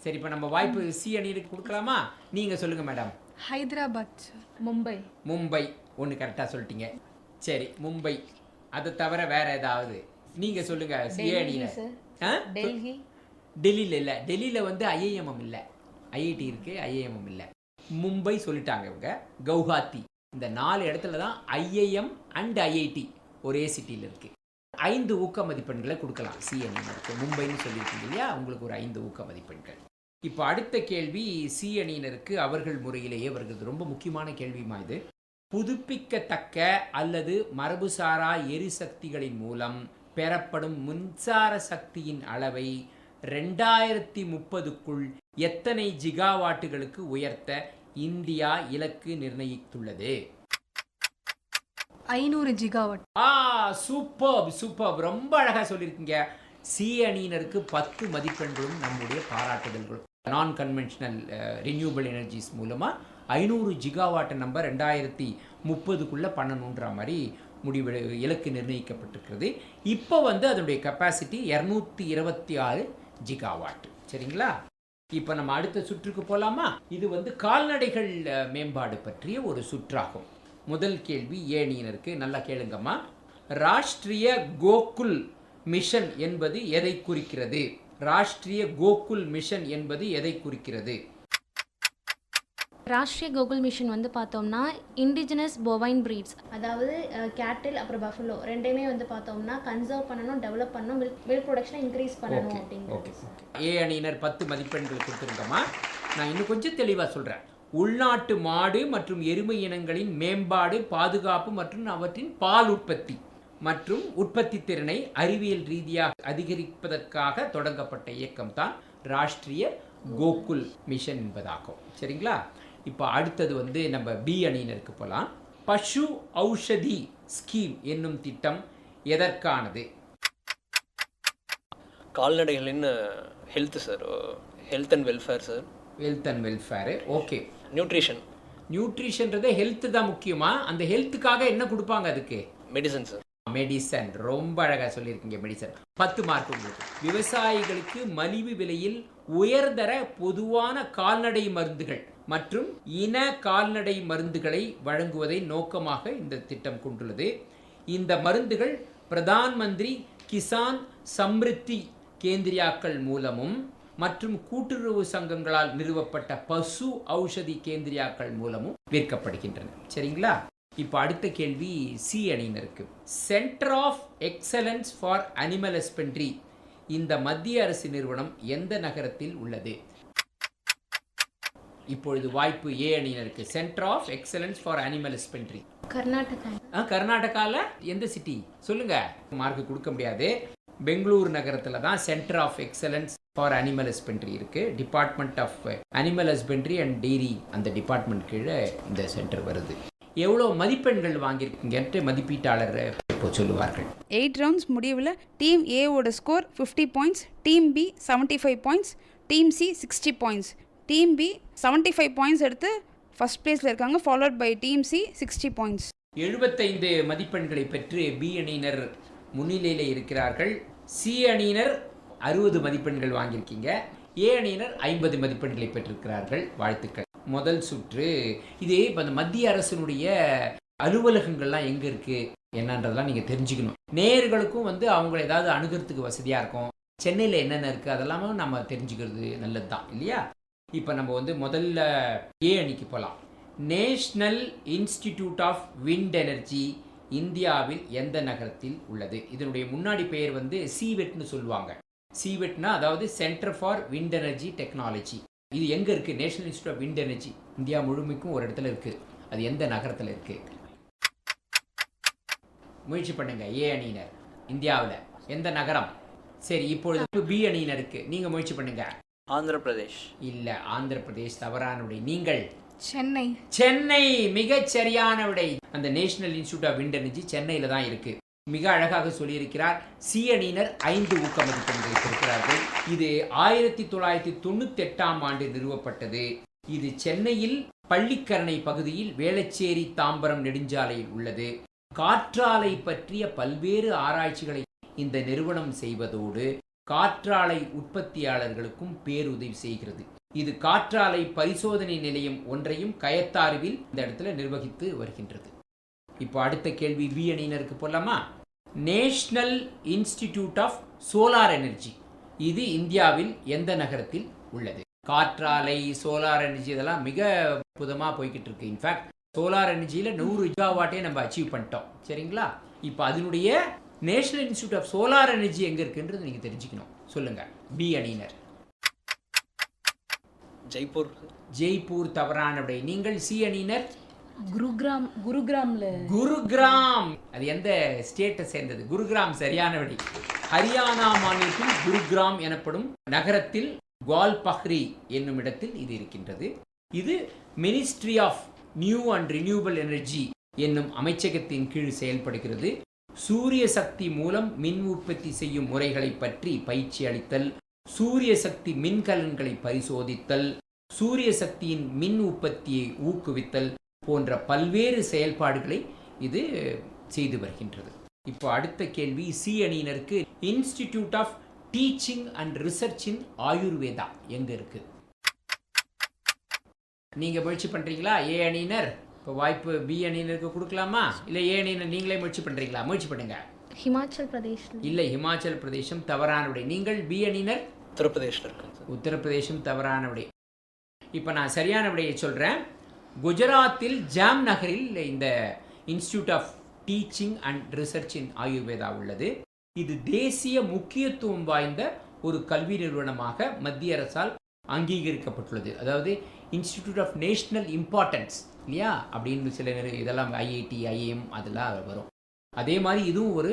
சரி, இப்போ நம்ம வாய்ப்பு சி அணியினருக்கு கொடுக்கலாமா? நீங்கள் சொல்லுங்கள் மேடம். ஹைதராபாத். மும்பை. ஒன்று கரெக்டாக சொல்லிட்டீங்க. சரி, மும்பை. அதை தவிர வேற ஏதாவது நீங்கள் சொல்லுங்கள். சி அணியினர். டெல்லியில் இல்லை. டெல்லியில் வந்து ஐஐஎம் இல்லை, ஐஐடி இருக்குது, ஐஐஎம் இல்லை. மும்பை சொல்லிட்டாங்க இவங்க. கவுஹாத்தி. இந்த 4 இடத்துல தான் ஐஐஎம் அண்ட் ஐஐடி ஒரே சிட்டியில் இருக்குது. 5 ஊக்க மதிப்பெண்களை கொடுக்கலாம் சி அணியினருக்கு. மும்பைன்னு சொல்லியிருக்கீங்க இல்லையா, உங்களுக்கு ஒரு 5 ஊக்க மதிப்பெண்கள். இப்போ அடுத்த கேள்வி சி அணியினருக்கு அவர்கள் முறையிலேயே வருகிறது. ரொம்ப முக்கியமான கேள்வியுமா இது. புதுப்பிக்கத்தக்க அல்லது மரபுசாரா எரிசக்திகளின் மூலம் பெறப்படும் மின்சார சக்தியின் அளவை 2030க்குள் எத்தனை ஜிகாவாட்டுகளுக்கு உயர்த்த இந்தியா இலக்கு நிர்ணயித்துள்ளது? 500 ஜிகாவாட். சூப்பர், ரொம்ப அழகா சொல்லியிருக்கீங்க. சி அணியினருக்கு 10 மதிப்பெண்களும் நம்முடைய பாராட்டுதல்களும். நான் கன்வென்ஷனல் ரினியூவபிள் எனர்ஜிஸ் மூலமாக 500 ஜிகாவாட் நம்பர் 2030க்குள்ளே பண்ணணுன்ற மாதிரி முடிவு இலக்கு நிர்ணயிக்கப்பட்டிருக்கிறது. இப்போ வந்து அதனுடைய கெப்பாசிட்டி 226 ஜிகாவாட். சரிங்களா? இப்போ நம்ம அடுத்த சுற்றுக்கு போகலாமா? இது வந்து கால்நடைகள் மேம்பாடு பற்றிய ஒரு சுற்றாகும். முதல் கேள்வி ஏ அணியினருக்கு. நல்லா கேளுங்கம்மா. ராஷ்ட்ரிய கோகுல் மிஷன் என்பது எதை குறிக்கிறது? ராஷ்ட்ரிய கோகுல் மிஷன் என்பது எதை குறிக்கிறது? ராஷ்ட்ரிய கோகுல் மிஷன் வந்து பார்த்தோம்னா இண்டிஜினஸ் போவைன் ப்ரீட்ஸ், அதாவது கேட்டில் அப்புறம் பஃபலோ ரெண்டையுமே வந்து பார்த்தோம்னா கன்சர்வ் பண்ணணும், டெவலப் பண்ணணும், மில்க் ப்ரொடக்ஷனை இன்க்ரீஸ் பண்ணணும் அப்படிங்கிறது. ஏ அணியினர் 10 மதிப்பெண்கள் கொடுத்துருங்கம்மா. நான் இன்னும் கொஞ்சம் தெளிவாக சொல்கிறேன். உள்நாட்டு மாடு மற்றும் எருமை இனங்களின் மேம்பாடு, பாதுகாப்பு மற்றும் அவற்றின் பால் உற்பத்தி மற்றும் உற்பத்தி திறனை அறிவியல் ரீதியாக அதிகரிப்பதற்காக தொடங்கப்பட்ட இயக்கம் தான் ராஷ்ட்ரிய கோகுல் மிஷன் என்பதாகும். சரிங்களா? இப்போ அடுத்தது வந்து நம்ம பி அணியினருக்கு போகலாம். பசு ஔஷதி ஸ்கீம் என்னும் திட்டம் எதற்கானது? கால்நடைகளின் health sir. Health and welfare sir. Health and welfare. Okay. நியூட்ரிஷன்றது ஹெல்த் தான் முக்கியமா? அந்த ஹெல்த்துக்காக என்ன கொடுப்பாங்க அதுக்கு? Medicine sir. மெடிசன். ரொம்ப அழகாக சொல்லியிருக்கீங்க. மெடிசன். 10 மார்க் உங்களுக்கு. விவசாயிகளுக்கு மலிவு விலையில் உயர்தர பொதுவான கால்நடை மருந்துகள் மற்றும் இன கால்நடை மருந்துகளை வழங்குவதை நோக்கமாக இந்த திட்டம் கொண்டுள்ளது. இந்த மருந்துகள் பிரதான் மந்திரி கிசான் சம்ருத்தி கேந்திரியாக்கள் மூலமும் மற்றும் கூட்டுறவு சங்கங்களால் நிறுவப்பட்ட பசு ஔஷதி கேந்திரியாக்கள் மூலமும் விற்கப்படுகின்றன. சரிங்களா? இப்போ அடுத்த கேள்வி சி அணியினருக்கு. Centre of excellence for animal husbandry இந்த மத்திய அரசு நிறுவனம் எந்த நகரத்தில் உள்ளது? இப்பொழுது வாய்ப்பு ஏ அணியினருக்கு. Centre of excellence for animal husbandry Karnataka. கர்நாடகாவில் எந்த சிட்டி சொல்லுங்க? மார்க் கொடுக்க முடியாது. பெங்களூர் நகரத்தில் தான் centre of excellence for animal husbandry இருக்கு. Department of animal husbandry and dairy அந்த டிபார்ட்மெண்ட் கீழே இந்த சென்டர் வருது. எவ்வளோ மதிப்பெண்கள் வாங்கியிருக்கீங்கன்ட்டு மதிப்பீட்டாளர் இப்போ சொல்லுவார்கள். 8 ரவுண்ட்ஸ் முடிவில் டீம் ஏவோட score 50 points, team B 75 points, team C 60 points. Team B 75 points எடுத்து ஃபர்ஸ்ட் பிளேஸில் இருக்காங்க, followed by team C 60 points. 75 மதிப்பெண்களை பெற்று பி அணியினர் முன்னிலையில் இருக்கிறார்கள். சி அணியினர் 60 மதிப்பெண்கள் வாங்கியிருக்கீங்க. ஏ அணியினர் 50 மதிப்பெண்களை பெற்றிருக்கிறார்கள். வாழ்த்துக்கள். முதல் சுற்று இதே இப்போ அந்த மத்திய அரசினுடைய அலுவலகங்கள்லாம் எங்கே இருக்குது என்னன்றதெல்லாம் நீங்கள் தெரிஞ்சுக்கணும். நேயர்களுக்கும் அவங்கள ஏதாவது அணுகிறதுக்கு வசதியாக இருக்கும். சென்னையில் என்னென்ன இருக்குது அதெல்லாமும் நம்ம தெரிஞ்சுக்கிறது நல்லது தான் இல்லையா? இப்போ நம்ம முதல்ல ஏ அணிக்கு போகலாம். National institute of wind energy இந்தியாவில் எந்த நகரத்தில் உள்ளது? இதனுடைய முன்னாடி பெயர் சிவெட்னு சொல்லுவாங்க. சிவெட்னா அதாவது centre for wind energy technology. இது எங்கே இருக்குது? National institute of wind energy India முழுமைக்கும் ஒரு இடத்துல இருக்குது. அது எந்த நகரத்தில் இருக்குது? முயற்சி பண்ணுங்க. ஏ அணியினர் இந்தியாவில் எந்த நகரம்? சரி, இப்பொழுது பி அணியினருக்கு நீங்கள் முயற்சி பண்ணுங்க. ஆந்திர பிரதேஷ். இல்லை, ஆந்திர பிரதேஷ் தவறான விடை. நீங்கள்? சென்னை. சென்னை மிகச் சரியான விடை. அந்த national institute of wind energy சென்னையில் தான் இருக்கு. மிக அழகாக சொல்லியிருக்கிறார். சி அணியினர் 5 ஊக்க மதிப்பெண்களை பெறுகிறார்கள். இது 1998ஆம் ஆண்டு நிறுவப்பட்டது. இது சென்னையில் பள்ளிக்கரணை பகுதியில் வேளச்சேரி தாம்பரம் நெடுஞ்சாலையில் உள்ளது. காற்றாலை பற்றிய பல்வேறு ஆராய்ச்சிகளை இந்த நிறுவனம் செய்வதோடு காற்றாலை உற்பத்தியாளர்களுக்கும் பேருதவி செய்கிறது. இது காற்றாலை பரிசோதனை நிலையம் ஒன்றையும் கயத்தாறுவில் இந்த இடத்துல நிர்வகித்து வருகின்றது. இப்போ அடுத்த கேள்வி பி அணியினருக்கு போலாமா? National institute of solar energy இது இந்தியாவில் எந்த நகரத்தில் உள்ளது? காற்றாலை, சோலார் எனர்ஜி இதெல்லாம் மிக அற்புதமாக போய்கிட்டு இருக்கு. இன்ஃபேக்ட் சோலார் எனர்ஜியில் 100 ஜிகாவாட்டே நம்ம அச்சீவ் பண்ணிட்டோம். சரிங்களா? இப்போ அதனுடைய national institute of solar energy எங்கே இருக்குன்றது நீங்கள் தெரிஞ்சுக்கணும். சொல்லுங்கள். பி அணியினர்? ஜெய்ப்பூர். ஜெய்ப்பூர் தவறான விடை. நீங்கள்? சி அணியினர்? குருகிராம்ல. குருகிராம் அது எந்த ஸ்டேட்டை சேர்ந்தது? குருகிராம் சரியான விடை. ஹரியானா மாநிலத்தில் குருகிராம் எனப்படும் நகரத்தில் குவால்பஹ்ரி என்னும் இடத்தில் இது இருக்கின்றது. இது ministry of new and renewable energy என்னும் அமைச்சகத்தின் கீழ் செயல்படுகிறது. சூரிய சக்தி மூலம் மின் உற்பத்தி செய்யும் முறைகளை பற்றி பயிற்சி அளித்தல், சூரிய சக்தி மின்கலன்களை பரிசோதித்தல், சூரிய சக்தியின் மின் உற்பத்தியை ஊக்குவித்தல் போன்ற பல்வேறு செயல்பாடுகளை இது செய்து வருகின்றது. இப்போ அடுத்த கேள்வி சி அணியினருக்கு. Institute of teaching and research in Ayurveda எங்க இருக்கு? நீங்க முயற்சி பண்றீங்களா? ஏ அணியினர்? இப்போ வாய்ப்பு பி அணியினருக்கு கொடுக்கலாமா? இல்லை ஏ அணியினர் நீங்களே முயற்சி பண்றீங்களா? முயற்சி பண்ணுங்க. ஹிமாச்சல் பிரதேஷ். இல்லை, ஹிமாச்சல் பிரதேசம் தவறான விடை. நீங்கள்? பி அணியினர்? உத்தரப்பிரதேஷில் இருக்கு. உத்தரப்பிரதேசம் தவறான விடை. இப்போ நான் சரியான விடையை சொல்கிறேன். குஜராத்தில் ஜாம் நகரில் இந்த institute of teaching and research in Ayurveda உள்ளது. இது தேசிய முக்கியத்துவம் வாய்ந்த ஒரு கல்வி நிறுவனமாக மத்திய அரசால் அங்கீகரிக்கப்பட்டுள்ளது. அதாவது இன்ஸ்டிடியூட் ஆஃப் நேஷனல் இம்பார்ட்டன்ஸ் இல்லையா அப்படின்னு சில இதெல்லாம் ஐஐடி, ஐஏஎம் அதெல்லாம் வரும். அதே மாதிரி இதுவும் ஒரு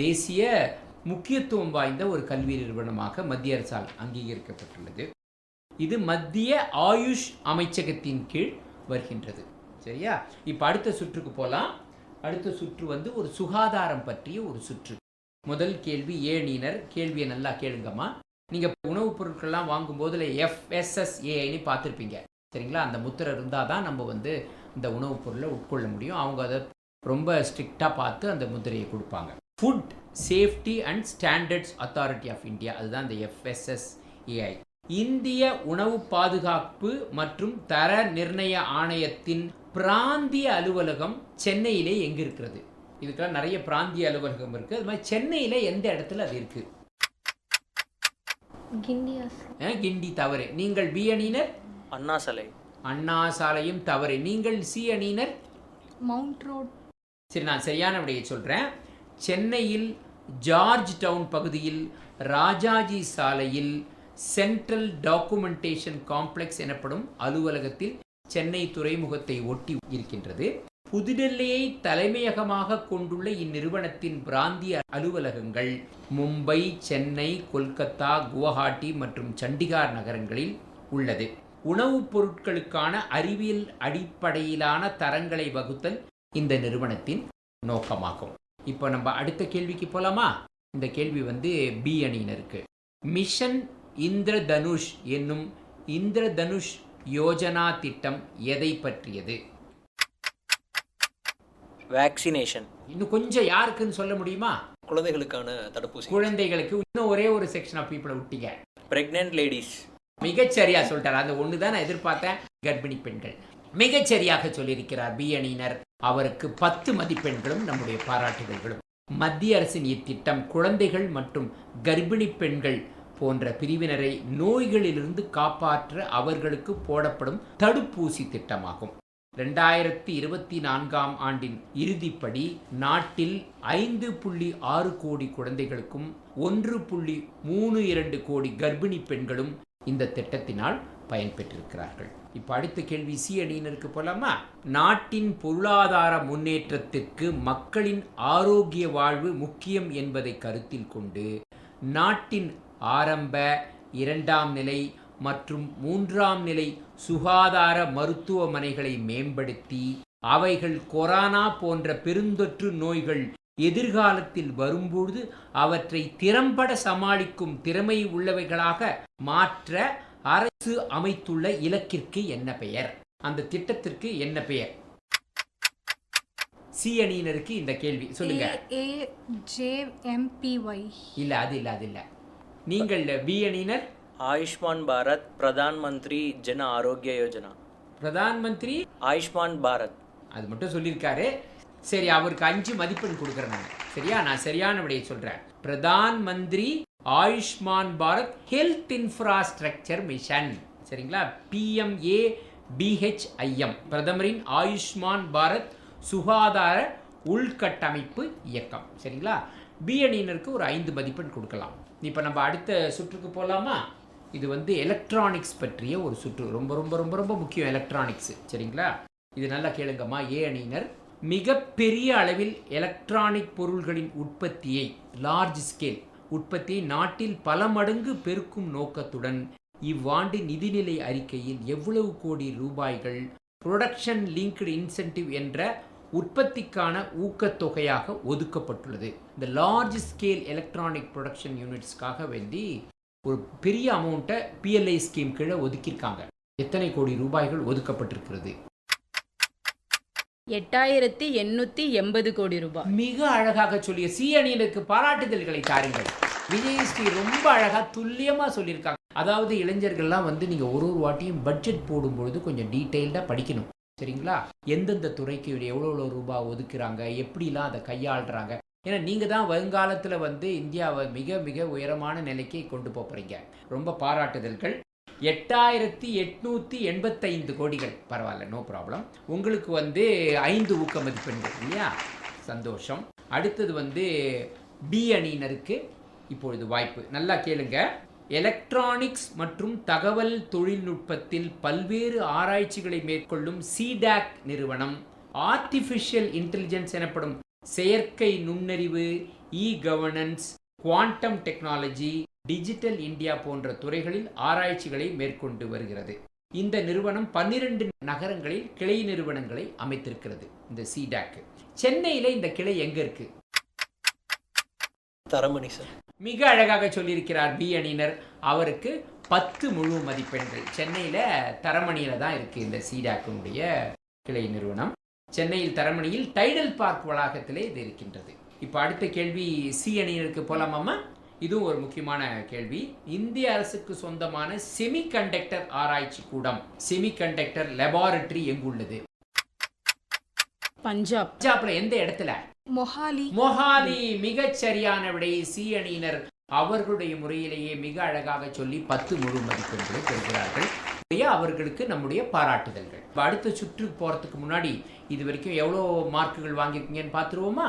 தேசிய முக்கியத்துவம் வாய்ந்த ஒரு கல்வி நிறுவனமாக மத்திய அரசால் அங்கீகரிக்கப்பட்டுள்ளது. இது மத்திய ஆயுஷ் அமைச்சகத்தின் கீழ் வருகின்றது. சரியா? இப்போ அடுத்த சுற்றுக்கு போகலாம். அடுத்த சுற்று ஒரு சுகாதாரம் பற்றிய ஒரு சுற்று. முதல் கேள்வி ஏ அணியினர். கேள்வியை நல்லா கேளுங்கம்மா. நீங்கள் உணவுப் பொருட்கள்லாம் வாங்கும்போது FSSAIன்னு பார்த்துருப்பீங்க. சரிங்களா? அந்த முத்திரை இருந்தால் தான் நம்ம இந்த உணவுப் பொருளை உட்கொள்ள முடியும். அவங்க அதை ரொம்ப ஸ்ட்ரிக்டாக பார்த்து அந்த முத்திரையை கொடுப்பாங்க. Food safety and standards authority of India, அதுதான் இந்த FSSAI. இந்திய உணவு பாதுகாப்பு மற்றும் தர நிர்ணய ஆணையத்தின் பிராந்திய அலுவலகம் சென்னையிலே எங்கே இருக்கிறது? இதுக்கெல்லாம் நிறைய பிராந்திய அலுவலகம் இருக்குது. அது மாதிரி சென்னையில் எந்த இடத்துல அது இருக்குது? கிண்டி தவறு. நீங்கள்? பி அணியினர்? அண்ணா சாலை. அண்ணா சாலையும் தவறு. நீங்கள்? சி அணியினர்? Mount road. சரி, நான் சரியான விடையை சொல்கிறேன். சென்னையில் ஜார்ஜ் டவுன் பகுதியில் ராஜாஜி சாலையில் சென்ட்ரல் டாக்குமெண்டேஷன் காம்ப்ளெக்ஸ் எனப்படும் அலுவலகத்தில் சென்னை துறைமுகத்தை ஒட்டி இருக்கின்றது. புதுடெல்லியை தலைமையகமாக கொண்டுள்ள இந்நிறுவனத்தின் பிராந்திய அலுவலகங்கள் மும்பை, சென்னை, கொல்கத்தா, குவஹாட்டி மற்றும் சண்டிகார் நகரங்களில் உள்ளது. உணவுப் பொருட்களுக்கான அறிவியல் அடிப்படையிலான தரங்களை வகுத்தல் இந்த நிறுவனத்தின் நோக்கமாகும். இப்போ நம்ம அடுத்த கேள்விக்கு போலாமா? இந்த கேள்வி பி அணியினருக்கு. மிஷன் இந்திரதனுஷ் என்னும் இந்திரதனுஷ் யோஜனா திட்டம் எதை பற்றியது? வேக்சினேஷன். இன்னும் கொஞ்சம் யாருக்குன்னு சொல்ல முடியுமா? குழந்தைகளுக்கான தடுப்பூசி. குழந்தைகளுக்கு. இன்னும் ஒரே ஒரு செக்ஷன் ஆஃப் பீப்புளை விட்டீங்க. Pregnant ladies. மிகச்சரியா சொல்லிட்டார். அந்த ஒன்று தான் நான் எதிர்பார்த்தேன். கர்ப்பிணி பெண்கள். மிகச்சரியாக சொல்லியிருக்கிறார் பி அணியினர். அவருக்கு 10 மதிப்பெண்களும் நம்முடைய பாராட்டுதல்களும். மத்திய அரசின் இத்திட்டம் குழந்தைகள் மற்றும் கர்ப்பிணி பெண்கள் போன்ற பிரிவினரை நோய்களிலிருந்து காப்பாற்ற அவர்களுக்கு போடப்படும் தடுப்பூசி திட்டமாகும். 2024ஆம் ஆண்டின் இறுதிப்படி நாட்டில் 5.6 கோடி குழந்தைகளுக்கும் 1.32 கோடி கர்ப்பிணி பெண்களும் இந்த திட்டத்தினால் பயன்பெற்றிருக்கிறார்கள். இப்போ அடுத்த கேள்வி சி அணியினருக்கு போலாமா? நாட்டின் பொருளாதார முன்னேற்றத்திற்கு மக்களின் ஆரோக்கிய வாழ்வு முக்கியம் என்பதை கருத்தில் கொண்டு நாட்டின் ஆரம்ப, 2ஆம் நிலை மற்றும் 3ஆம் நிலை சுகாதார மருத்துவமனைகளை மேம்படுத்தி அவைகள் கொரோனா போன்ற பெருந்தொற்று நோய்கள் எதிர்காலத்தில் வரும்பொழுது அவற்றை திறம்பட சமாளிக்கும் திறமை உள்ளவைகளாக மாற்ற அரசு அமைத்துள்ள இலக்கிற்கு என்ன பெயர்? அந்த திட்டத்திற்கு என்ன பெயர்? சி அணியினருக்கு இந்த கேள்வி சொல்லுங்க. AAJMPY. இல்ல, அது இல்ல. நீங்கள் பி அணியினர். ஆயுஷ்மான் பாரத் பிரதான் மந்திரி ஜன ஆரோக்கிய யோஜனா. பிரதான் மந்திரி ஆயுஷ்மான் பாரத். அது மட்டும் சொல்லியிருக்காரு. சரி, அவருக்கு 5 மதிப்பெண் கொடுக்குறேன் நான். சரியா? நான் சரியான விடையை சொல்றேன். Pradhan Mantri Ayushman Bharat health infrastructure mission. சரிங்களா? PMABHIM, பிரதமரின் ஆயுஷ்மான் பாரத் சுகாதார உள்கட்டமைப்பு இயக்கம். சரிங்களா? பி அணியினருக்கு ஒரு 5 மதிப்பெண் கொடுக்கலாம். இப்போ நம்ம அடுத்த சுற்றுக்கு போகலாமா? இது எலக்ட்ரானிக்ஸ் பற்றிய ஒரு சுற்று. ரொம்ப ரொம்ப ரொம்ப ரொம்ப முக்கியம் எலக்ட்ரானிக்ஸ். சரிங்களா? இது நல்லா கேளுங்கம்மா. ஏ அணியினர். மிகப்பெரிய அளவில் எலக்ட்ரானிக் பொருள்களின் உற்பத்தியை, லார்ஜ் ஸ்கேல் உற்பத்தியை நாட்டில் பல மடங்கு பெருக்கும் நோக்கத்துடன் இவ்வாண்டு நிதிநிலை அறிக்கையில் எவ்வளவு கோடி ரூபாய்கள் ப்ரொடக்ஷன் லிங்க்டு இன்சென்டிவ் என்ற உற்பத்திக்கான ஊக்கத்தொகையாக ஒதுக்கப்பட்டுள்ளது? இந்த லார்ஜ் ஸ்கேல் எலக்ட்ரானிக் ப்ரொடக்ஷன் யூனிட்ஸ்க்காக வேண்டி ஒரு பெரிய அமௌண்ட்டை PLI ஸ்கீம் கீழே ஒதுக்கியிருக்காங்க. எத்தனை கோடி ரூபாய்கள் ஒதுக்கப்பட்டிருக்கிறது? 8880 கோடி ரூபாய். மிக அழகாக சொல்லிய சி அணியினருக்கு பாராட்டுதல்களை தாருங்கள். விஜயஸ்ரீ ரொம்ப அழகா துல்லியமா சொல்லியிருக்காங்க. அதாவது இளைஞர்கள்லாம் நீங்க ஒரு வாட்டியும் பட்ஜெட் போடும்பொழுது கொஞ்சம் டீட்டெயில்டாக படிக்கணும். சரிங்களா? எந்தெந்த துறைக்கு எவ்வளோ ரூபாய் ஒதுக்குறாங்க, எப்படிலாம் அதை கையாளுறாங்க. ஏன்னா நீங்கள் தான் வருங்காலத்தில் இந்தியாவை மிக மிக உயரமான நிலைக்கு கொண்டு போகிறீங்க. ரொம்ப பாராட்டுதல்கள். 8885 கோடிகள். பரவாயில்ல, நோ ப்ராப்ளம். உங்களுக்கு 5 ஊக்க மதிப்பெண்கள் இல்லையா? சந்தோஷம். அடுத்தது பி அணியினருக்கு இப்பொழுது வாய்ப்பு. நல்லா கேளுங்க. எலக்ட்ரானிக்ஸ் மற்றும் தகவல் தொழில்நுட்பத்தில் பல்வேறு ஆராய்ச்சிகளை மேற்கொள்ளும் CDAC நிறுவனம் ஆர்டிஃபிஷியல் இன்டெலிஜென்ஸ் எனப்படும் செயற்கை நுண்ணறிவு, governance, quantum technology, digital India போன்ற துறைகளில் ஆராய்ச்சிகளை மேற்கொண்டு வருகிறது. இந்த நிறுவனம் 12 நகரங்களில் கிளை நிறுவனங்களை அமைத்திருக்கிறது. இந்த CDAC. சென்னையில் இந்த கிளை எங்க இருக்கு? தரமணி சார். மிக அழகாக சொல்லியிருக்கிறார் பி அணியினர். அவருக்கு 10 முழு மதிப்பெண்கள். சென்னையில் தரமணியில் தான் இருக்குது இந்த CDAC-உடைய கிளை நிறுவனம். சென்னையில் தரமணியில் டைடல் பார்க் வளாகத்திலே இது இருக்கின்றது. இப்போ அடுத்த கேள்வி சி அணியினருக்கு போலாமாம்மா? இதுவும் ஒரு முக்கியமான கேள்வி. இந்திய அரசுக்கு சொந்தமான செமிகண்டக்டர் ஆராய்ச்சி கூடம், செமிகண்டக்டர் லெபார்டரி எங்குள்ளது? பஞ்சாப்ல எந்த இடத்துல? மொஹாலி. மிகச் சரியான விடை. சி அணியினர் அவர்களுடைய முறையிலேயே மிக அழகாக சொல்லி 10 முழு மதிப்பெண்களை பெறுகிறார்கள். அவர்களுக்கு நம்முடைய பாராட்டுதல்கள். இப்ப அடுத்த சுற்றுக்கு போகிறதுக்கு முன்னாடி இது வரைக்கும் எவ்வளோ மார்க்குகள் வாங்கியிருக்கீங்கன்னு பார்த்துருவோமா?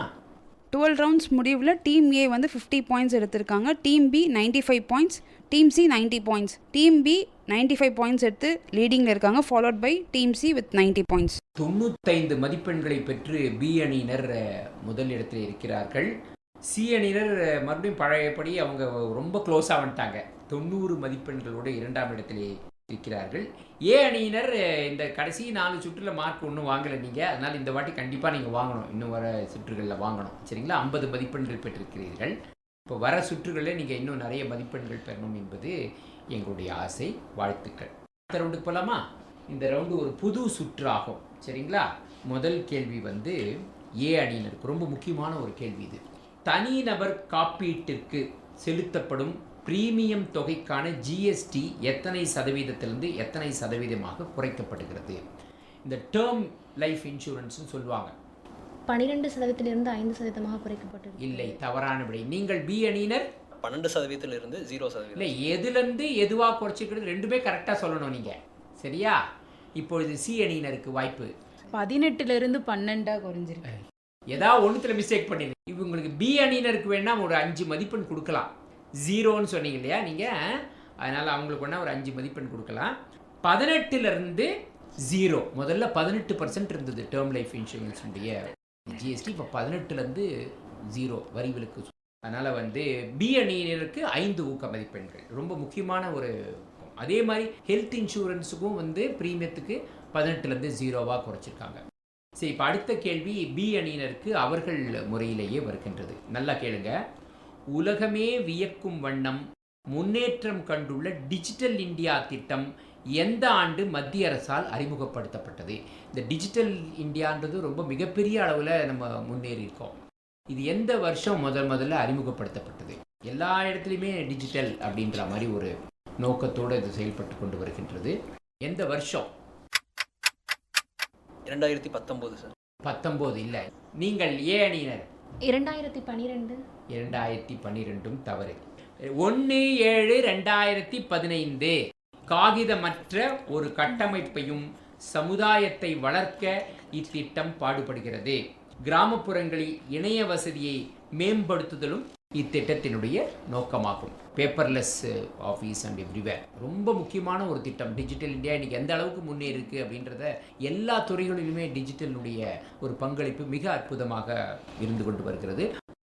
12 ரவுண்ட்ஸ் முடிவில் டீம் ஏ வந்து 50 பாயிண்ட்ஸ் எடுத்திருக்காங்க, team B 95 points, team C 90 points. Team B 95 points எடுத்து லீடிங்கில் இருக்காங்க, followed by team C with 90 points. 95 மதிப்பெண்களை பெற்று பி அணியினர் முதல் இடத்தில் இருக்கிறார்கள். சி அணியினர் மறுபடியும் பழையபடி அவங்க ரொம்ப க்ளோஸாக வந்துட்டாங்க, 90 மதிப்பெண்களோடு 2ஆம் இடத்திலே இருக்கிறார்கள். ஏ அணியினர் இந்த கடைசி 4 சுற்றில் மார்க் ஒன்றும் வாங்கலை நீங்கள், அதனால் இந்த வாட்டி கண்டிப்பாக நீங்கள் வாங்கணும், இன்னும் வர சுற்றுகளில் வாங்கணும், சரிங்களா? 50 மதிப்பெண்கள் பெற்றிருக்கிறீர்கள். இப்போ வர சுற்றுகளில் நீங்கள் இன்னும் நிறைய மதிப்பெண்கள் பெறணும் என்பது எங்களுடைய ஆசை. வாழ்த்துக்கள். அடுத்த ரவுண்டுக்கு போகலாமா? இந்த ரவுண்டு ஒரு புது சுற்று ஆகும், சரிங்களா? முதல் கேள்வி வந்து ஏ அணியினருக்கு ரொம்ப முக்கியமான ஒரு கேள்வி. இது தனிநபர் காப்பீட்டிற்கு செலுத்தப்படும் பிரீமியம் தொகைக்கான ஜிஎஸ்டி எத்தனை சதவீதத்திலிருந்து எத்தனை சதவீதமாக குறைக்கப்படுகிறது? இந்த டேர்ம் லைஃப் இன்சூரன்ஸ்னு சொல்லுவாங்க. 12% 5% குறைக்கப்பட்டது. இல்லை, தவறான விடை. நீங்கள் பி அணியினர் 12% 0%. இல்லை, எதுலேருந்து எதுவாக குறைச்சிக்கிறது ரெண்டுமே கரெக்டாக சொல்லணும் நீங்கள், சரியா? இப்பொழுது சி அணியினருக்கு வாய்ப்பு. 18 12 குறைஞ்சிருக்கு. ஏதாவது ஒன்றுத்தில் மிஸ்டேக் பண்ணிடுங்க. இவங்களுக்கு பி அணியினருக்கு வேணால் ஒரு 5 மதிப்பெண் கொடுக்கலாம். 0ன்னு சொன்னீங்க இல்லையா நீங்கள், அதனால் அவங்களுக்கு வேணால் ஒரு 5 மதிப்பெண் கொடுக்கலாம். 18 0. முதல்ல 18% இருந்தது டேர்ம் லைஃப் இன்சூரன்ஸுடைய ஜிஎஸ்டி, இப்போ 18 0 வரி விலக்கு. அதனால் வந்து பி அணியினருக்கு 5 ஊக்க மதிப்பெண்கள், ரொம்ப முக்கியமான ஒரு. அதே மாதிரி ஹெல்த் இன்சூரன்ஸுக்கும் வந்து ப்ரீமியத்துக்கு 18 0 குறைச்சிருக்காங்க. சரி, இப்போ அடுத்த கேள்வி பி அணியினருக்கு அவர்கள் முறையிலேயே வருகின்றது. நல்லா கேளுங்க. உலகமே வியக்கும் வண்ணம் முன்னேற்றம் கண்டுள்ள டிஜிட்டல் இந்தியா திட்டம் எந்த ஆண்டு மத்திய அரசால் அறிமுகப்படுத்தப்பட்டது? இந்த டிஜிட்டல் இந்தியான்றது ரொம்ப மிகப்பெரிய அளவில் நம்ம முன்னேறி இருக்கோம். இது எந்த வருஷம் முதல்ல அறிமுகப்படுத்தப்பட்டது? எல்லா இடத்துலையுமே டிஜிட்டல் அப்படின்ற மாதிரி ஒரு நோக்கத்தோடு இது செயல்பட்டு கொண்டு வருகின்றது. எந்த வருஷம்? 2019 சார். 19 இல்லை. நீங்கள் ஏ அணியினர் 2012. 2012 தவறு. 1/7/2015 காகிதமற்ற ஒரு கட்டமைப்பையும் சமுதாயத்தை வளர்க்க இத்திட்டம் பாடுபடுகிறது. கிராமப்புறங்களில் இணைய வசதியை மேம்படுத்துதலும் இத்திட்டத்தினுடைய நோக்கமாகும். பேப்பர்லெஸ் ஆஃபீஸ் அண்ட் எவ்ரிவேர் ரொம்ப முக்கியமான ஒரு திட்டம். டிஜிட்டல் இந்தியா இன்றைக்கி எந்த அளவுக்கு முன்னேறிருக்கு அப்படின்றத எல்லா துறைகளிலுமே டிஜிட்டலுடைய ஒரு பங்களிப்பு மிக அற்புதமாக இருந்து கொண்டு வருகிறது.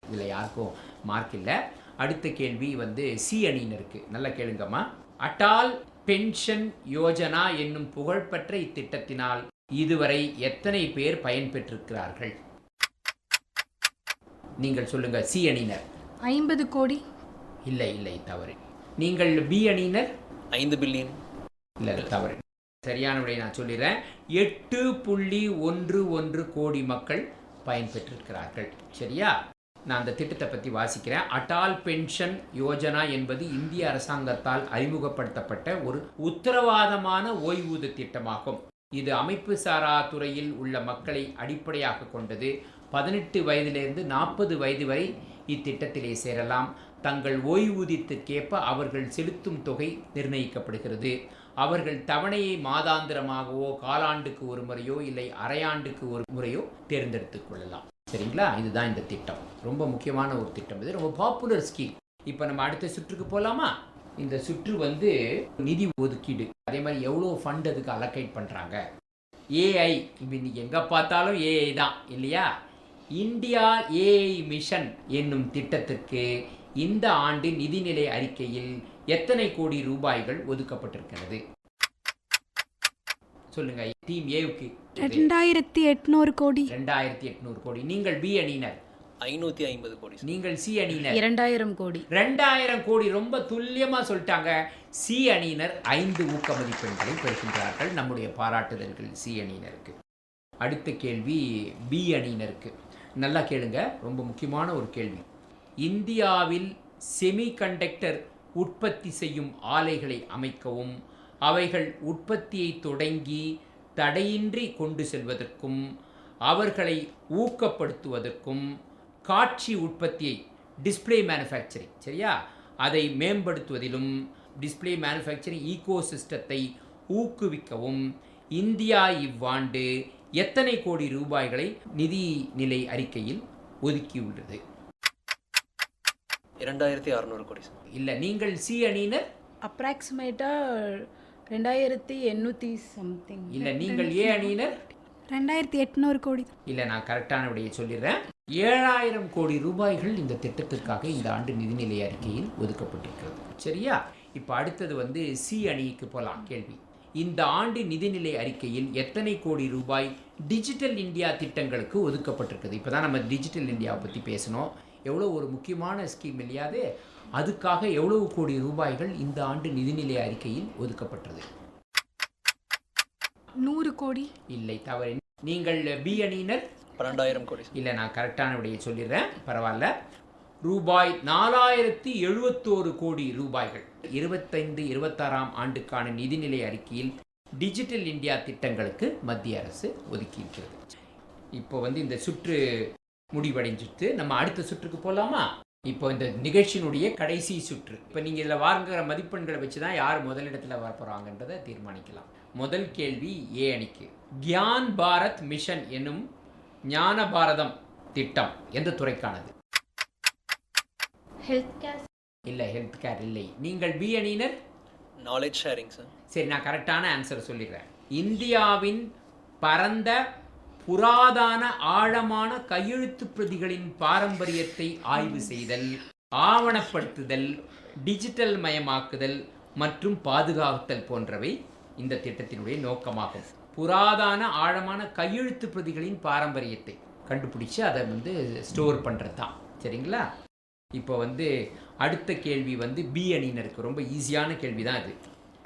இதில் யாருக்கும் மார்க் இல்லை. அடுத்த கேள்வி வந்து சி அணியினருக்கு. நல்லா கேளுங்கம்மா. அட்டால் பென்ஷன் யோஜனா என்னும் புகழ்பெற்ற இத்திட்டத்தினால் இதுவரை எத்தனை பேர் பயன்பெற்றிருக்கிறார்கள்? நீங்கள் சொல்லுங்க. சி அணியினர் 50 கோடி. இல்லை, தவறு. நீங்கள் பி அணியினர் 5 பில்லியன். இல்லை, தவறு. சரியான விடை நான் சொல்லிடுறேன். 8.11 கோடி மக்கள் பயன்பெற்றிருக்கிறார்கள். சரியா? நான் அந்த திட்டத்தை பற்றி வாசிக்கிறேன். அட்டால் பென்ஷன் யோஜனா என்பது இந்திய அரசாங்கத்தால் அறிமுகப்படுத்தப்பட்ட ஒரு உத்தரவாதமான ஓய்வூதிய திட்டமாகும். இது அமைப்பு சாரா துறையில் உள்ள மக்களை அடிப்படையாக கொண்டது. 18 வயதிலிருந்து 40 வயது வரை இத்திட்டத்திலே சேரலாம். தங்கள் ஓய்வூதியத்திற்கேற்ப அவர்கள் செலுத்தும் தொகை நிர்ணயிக்கப்படுகிறது. அவர்கள் தவணையை மாதாந்திரமாகவோ காலாண்டுக்கு ஒரு முறையோ இல்லை அரையாண்டுக்கு ஒரு முறையோ தேர்ந்தெடுத்துக் கொள்ளலாம். சரிங்களா? இதுதான் இந்த திட்டம். ரொம்ப முக்கியமான ஒரு திட்டம். இது ரொம்ப பாப்புலர் ஸ்கீம். இப்போ நம்ம அடுத்த சுற்றுக்கு போகலாமா? இந்த சுற்று வந்து நிதி ஒதுக்கீடு, அதே மாதிரி எவ்வளோ ஃபண்ட் அதுக்கு அலோகேட் பண்ணுறாங்க. ஏஐ, இப்போ இன்னைக்கு எங்கே பார்த்தாலும் ஏஐ தான் இல்லையா? இந்தியா ஏஐ மிஷன் என்னும் திட்டத்திற்கு இந்த ஆண்டு நிதிநிலை அறிக்கையில் எத்தனை கோடி ரூபாய்கள் ஒதுக்கப்பட்டிருக்கிறது? சொல்லுங்க. டீம் ஏவுக்கு 2800 கோடி. 2800 கோடி. நீங்கள் பி அணியினர் 550 கோடி. நீங்கள் சி அணியினர் 2000 கோடி. 2000 கோடி. ரொம்ப துல்லியமாக சொல்லிட்டாங்க. சி அணியினர் 5 ஊக்க மதிப்பெண்களை பெறுகின்றார்கள். நம்முடைய பாராட்டுதல்கள் சி அணியினருக்கு. அடுத்த கேள்வி பி அணியினருக்கு. நல்லா கேளுங்க, ரொம்ப முக்கியமான ஒரு கேள்வி. இந்தியாவில் செமிகண்டக்டர் உற்பத்தி செய்யும் ஆலைகளை அமைக்கவும் அவைகள் உற்பத்தியை தொடங்கி தடையின்றி கொண்டு செல்வதற்கும் அவர்களை ஊக்கப்படுத்துவதற்கும் காட்சி உற்பத்தியை டிஸ்பிளே மேனுஃபேக்சரிங், சரியா, அதை மேம்படுத்துவதிலும் டிஸ்பிளே மேனுஃபேக்சரிங் ஈகோசிஸ்டத்தை ஊக்குவிக்கவும் இந்தியா இவ்வாண்டு எத்தனை கோடி ரூபாய்களை நிதிநிலை அறிக்கையில் ஒதுக்கியுள்ளது? 2600 கோடி சார். இல்லை, நீங்கள் சி அணியினர். அப்ராக்சிமேட்டாக 2800 சம்திங். இல்லை, நீங்கள் ஏ அணியினர். 2800 கோடி. இல்லை, நான் கரெக்டான விடையை சொல்லிடுறேன். 7000 கோடி ரூபாய்கள் இந்த திட்டத்திற்காக இந்த ஆண்டு நிதிநிலை அறிக்கையில் ஒதுக்கப்பட்டிருக்கிறது. சரியா? இப்போ அடுத்தது வந்து சி அணிக்கு போகலாம். கேள்வி: இந்த ஆண்டு நிதிநிலை அறிக்கையில் எத்தனை கோடி ரூபாய் டிஜிட்டல் இந்தியா திட்டங்களுக்கு ஒதுக்கப்பட்டிருக்குது? இப்போ தான் நம்ம டிஜிட்டல் இந்தியாவை பற்றி பேசணும். எவ்வளோ ஒரு முக்கியமான ஸ்கீம் இல்லையாது? அதுக்காக எவ்வளவு கோடி ரூபாய்கள் இந்த ஆண்டு நிதிநிலை அறிக்கையில் ஒதுக்கப்பட்டது? 100 கோடி. இல்லை, தவறு. நீங்கள் பி அணியினர். 12000 கோடி. இல்லை, நான் கரெக்டான விடையை சொல்லிடுறேன். பரவாயில்ல. ரூபாய் 4071 கோடி ரூபாய்கள் 25-26 ஆண்டுக்கான நிதிநிலை அறிக்கையில் டிஜிட்டல் இந்தியா திட்டங்களுக்கு மத்திய அரசு ஒதுக்கியிருக்கிறது. இப்போ வந்து இந்த சுற்று முடிவடைஞ்சிட்டு நம்ம அடுத்த சுற்றுக்கு போகலாமா? இப்போ இந்த நிகழ்ச்சியினுடைய கடைசி சுற்று. இப்போ நீங்கள் இதில் வாங்குகிற மதிப்பெண்களை வச்சு தான் யார் முதலிடத்தில் வரப்போகிறாங்கன்றதை தீர்மானிக்கலாம். முதல் கேள்வி ஏ அணிக்கு. கியான் பாரத் மிஷன் என்னும் ஞான பாரதம் திட்டம் எந்த துறைக்கானது? Health care. இல்லை, ஹெல்த் கேர் இல்லை. நீங்கள் பி அணியினர். Knowledge sharing sir. சரி, நான் கரெக்டான ஆன்சர் சொல்லிடுறேன். இந்தியாவின் பரந்த புராதான ஆழமான கையெழுத்து பிரதிகளின் பாரம்பரியத்தை ஆய்வு செய்தல், ஆவணப்படுத்துதல், டிஜிட்டல் மயமாக்குதல் மற்றும் பாதுகாத்தல் போன்றவை இந்த திட்டத்தினுடைய நோக்கமாகும். புராதான ஆழமான கையெழுத்து பிரதிகளின் பாரம்பரியத்தை கண்டுபிடிச்சு அதை வந்து ஸ்டோர் பண்ணுறது தான். சரிங்களா? இப்போ வந்து அடுத்த கேள்வி வந்து பி அணியினருக்கு ரொம்ப ஈஸியான கேள்வி தான் இது.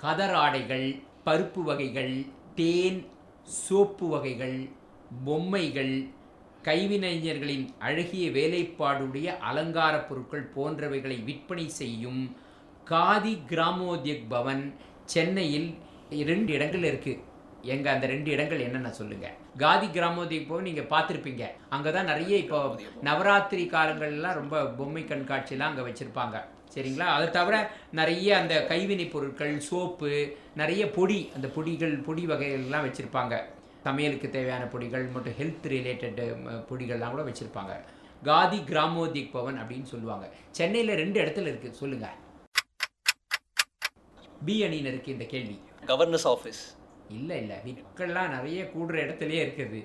கதர் ஆடைகள், பருப்பு வகைகள், தேன், சோப்பு வகைகள், பொம்மைகள், கைவினைஞர்களின் அழகிய வேலைப்பாடுடைய அலங்கார பொருட்கள் போன்றவைகளை விற்பனை செய்யும் காதி கிராமோத்யக் பவன் சென்னையில் 2 இடங்கள் இருக்குது. எங்கே அந்த 2 இடங்கள் என்னென்ன சொல்லுங்கள்? காதி கிராமோத்யக் பவன் நீங்கள் பார்த்துருப்பீங்க. அங்கே தான் நிறைய இப்போ நவராத்திரி காலங்கள்லாம் ரொம்ப பொம்மை கண்காட்சியெலாம் அங்கே வச்சுருப்பாங்க. சரிங்களா? அதை தவிர நிறைய அந்த கைவினை பொருட்கள், சோப்பு, நிறைய பொடி, அந்த பொடி வகைகள்லாம் வச்சுருப்பாங்க. சமையலுக்கு தேவையான பொடிகள் மற்றும் ஹெல்த் ரிலேட்டட் பொடிகள்லாம் கூட வச்சுருப்பாங்க. காதி கிராமோத்யக் பவன் அப்படின்னு சொல்லுவாங்க. சென்னையில் 2 இடத்துல இருக்குது. சொல்லுங்கள். பி அணியினருக்கு இந்த கேள்வி. Governors office. இல்லை, விற்கெல்லாம் நிறைய கூடுற இடத்துலயே இருக்குது.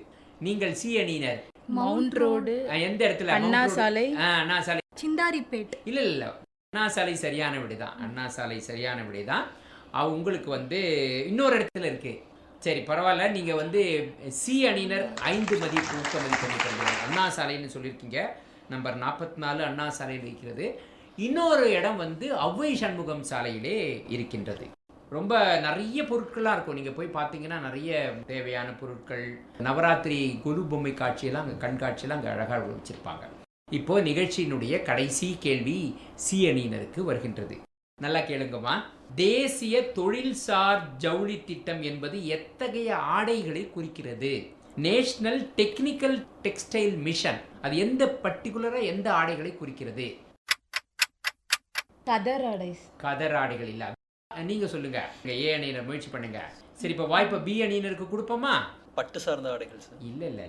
நீங்கள் சி அணியினர். Mount road. எந்த இடத்துல? அண்ணா சாலை. அண்ணா சாலை. சிந்தாரிப்பேட். இல்லை, அண்ணா சாலை சரியான விடைதான். அண்ணா சாலை சரியான விடைதான். உங்களுக்கு வந்து இன்னொரு இடத்துல இருக்கு. சரி, பரவாயில்ல. நீங்கள் வந்து சி அணியினர் 5 மதிப்பு ஊக்கமதிப்பு அண்ணா சாலைன்னு சொல்லியிருக்கீங்க. நம்பர் 44 அண்ணா சாலையில் இருக்கிறது. இன்னொரு இடம் வந்து ஔவை சண்முகம் சாலையிலே இருக்கின்றது. ரொம்ப நிறைய பொருட்களாக இருக்கும். நீங்கள் போய் பார்த்தீங்கன்னா நிறைய தேவையான பொருட்கள், நவராத்திரி கொலு பொம்மை காட்சியெல்லாம் அங்கே கண்காட்சியெல்லாம் அங்கே அழகாக வச்சுருப்பாங்க. இப்போது நிகழ்ச்சியினுடைய கடைசி கேள்வி சி அணியினருக்கு வருகின்றது. நல்லா கேளுங்கம்மா. தேசிய தொழில்சார் ஜவுளி திட்டம் என்பது எத்தகைய ஆடைகளை குறிக்கிறது? நேஷனல் டெக்னிக்கல் டெக்ஸ்டைல் மிஷன் அது எந்த பர்டிகுலராக எந்த ஆடைகளை குறிக்கிறது? கதர் ஆடை. கதர் ஆடைகள் இல்லை. நீங்கள் சொல்லுங்க. ஏ அணியினர் முயற்சி பண்ணுங்க. சரி, இப்போ வாய்ப்பை பி அணியினருக்கு கொடுப்போமா? பட்டு சார்ந்த ஆடைகள் சார். இல்லை.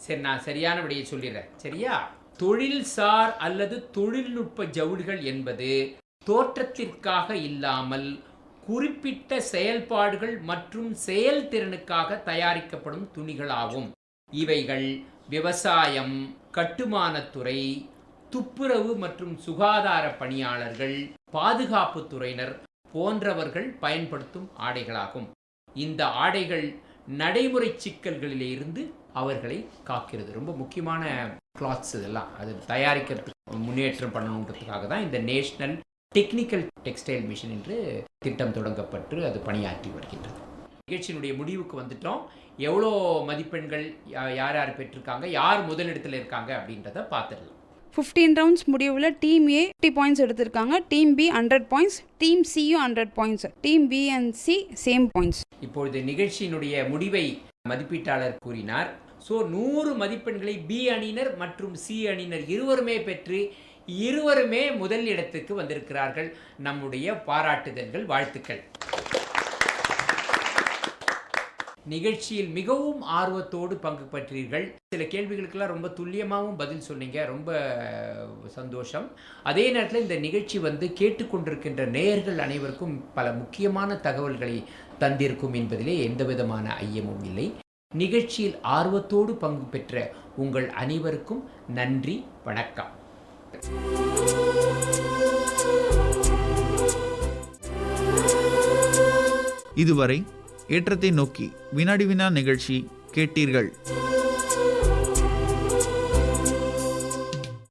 சரி, நான் சரியான விடையை சொல்லிடுறேன். சரியா? தொழில்சார் அல்லது தொழில்நுட்ப ஜவுளிகள் என்பது தோற்றத்திற்காக இல்லாமல் குறிப்பிட்ட செயல்பாடுகள் மற்றும் செயல்திறனுக்காக தயாரிக்கப்படும் துணிகளாகும். இவைகள் விவசாயம், கட்டுமானத்துறை, துப்புரவு மற்றும் சுகாதார பணியாளர்கள், பாதுகாப்பு துறையினர் போன்றவர்கள் பயன்படுத்தும் ஆடைகளாகும். இந்த ஆடைகள் நடைமுறை சிக்கல்களிலே இருந்து அவர்களை காக்கிறது. ரொம்ப முக்கியமான கிளாத்ஸ் இதெல்லாம். அது தயாரிக்கிறதுக்கு முன்னேற்றம் பண்ணணுன்றதுக்காக தான் இந்த நேஷனல் டெக்னிக்கல் டெக்ஸ்டைல் மிஷன் என்று திட்டம் தொடங்கப்பட்டு அது பணியாற்றி வருகின்றது. நிகழ்ச்சியினுடைய முடிவுக்கு வந்துட்டோம். எவ்வளோ மதிப்பெண்கள் யார் பெற்றிருக்காங்க, யார் முதலிடத்தில் இருக்காங்க அப்படின்றத பார்த்துடலாம். 15 ரவுண்ட்ஸ் முடிவில் டீம் ஏ 50 பாயிண்ட்ஸ் எடுத்திருக்காங்க. டீம் பி 100 பாயிண்ட்ஸ், டீம் சியும் 100 points, team B and C same points. இப்பொழுது நிகழ்ச்சியினுடைய முடிவை மதிப்பீட்டாளர் கூறினார். ஸோ 100 மதிப்பெண்களை பி அணியினர் மற்றும் சி அணியினர் இருவருமே பெற்று இருவருமே முதல் இடத்துக்கு வந்திருக்கிறார்கள். நம்முடைய பாராட்டுதல்கள், வாழ்த்துக்கள். நிகழ்ச்சியில் மிகவும் ஆர்வத்தோடு பங்கு பெற்றீர்கள். சில கேள்விகளுக்கெல்லாம் ரொம்ப துல்லியமாகவும் பதில் சொன்னீங்க. ரொம்ப சந்தோஷம். அதே நேரத்தில் இந்த நிகழ்ச்சி கேட்டுக்கொண்டிருக்கின்ற நேயர்கள் அனைவருக்கும் பல முக்கியமான தகவல்களை தந்திருக்கும் என்பதிலே எந்த விதமான ஐயமும் இல்லை. நிகழ்ச்சியில் ஆர்வத்தோடு பங்கு பெற்ற உங்கள் அனைவருக்கும் நன்றி, வணக்கம். இதுவரை ஏற்றத்தை நோக்கி வினாடி வினா நிகழ்ச்சி கேட்டீர்கள்.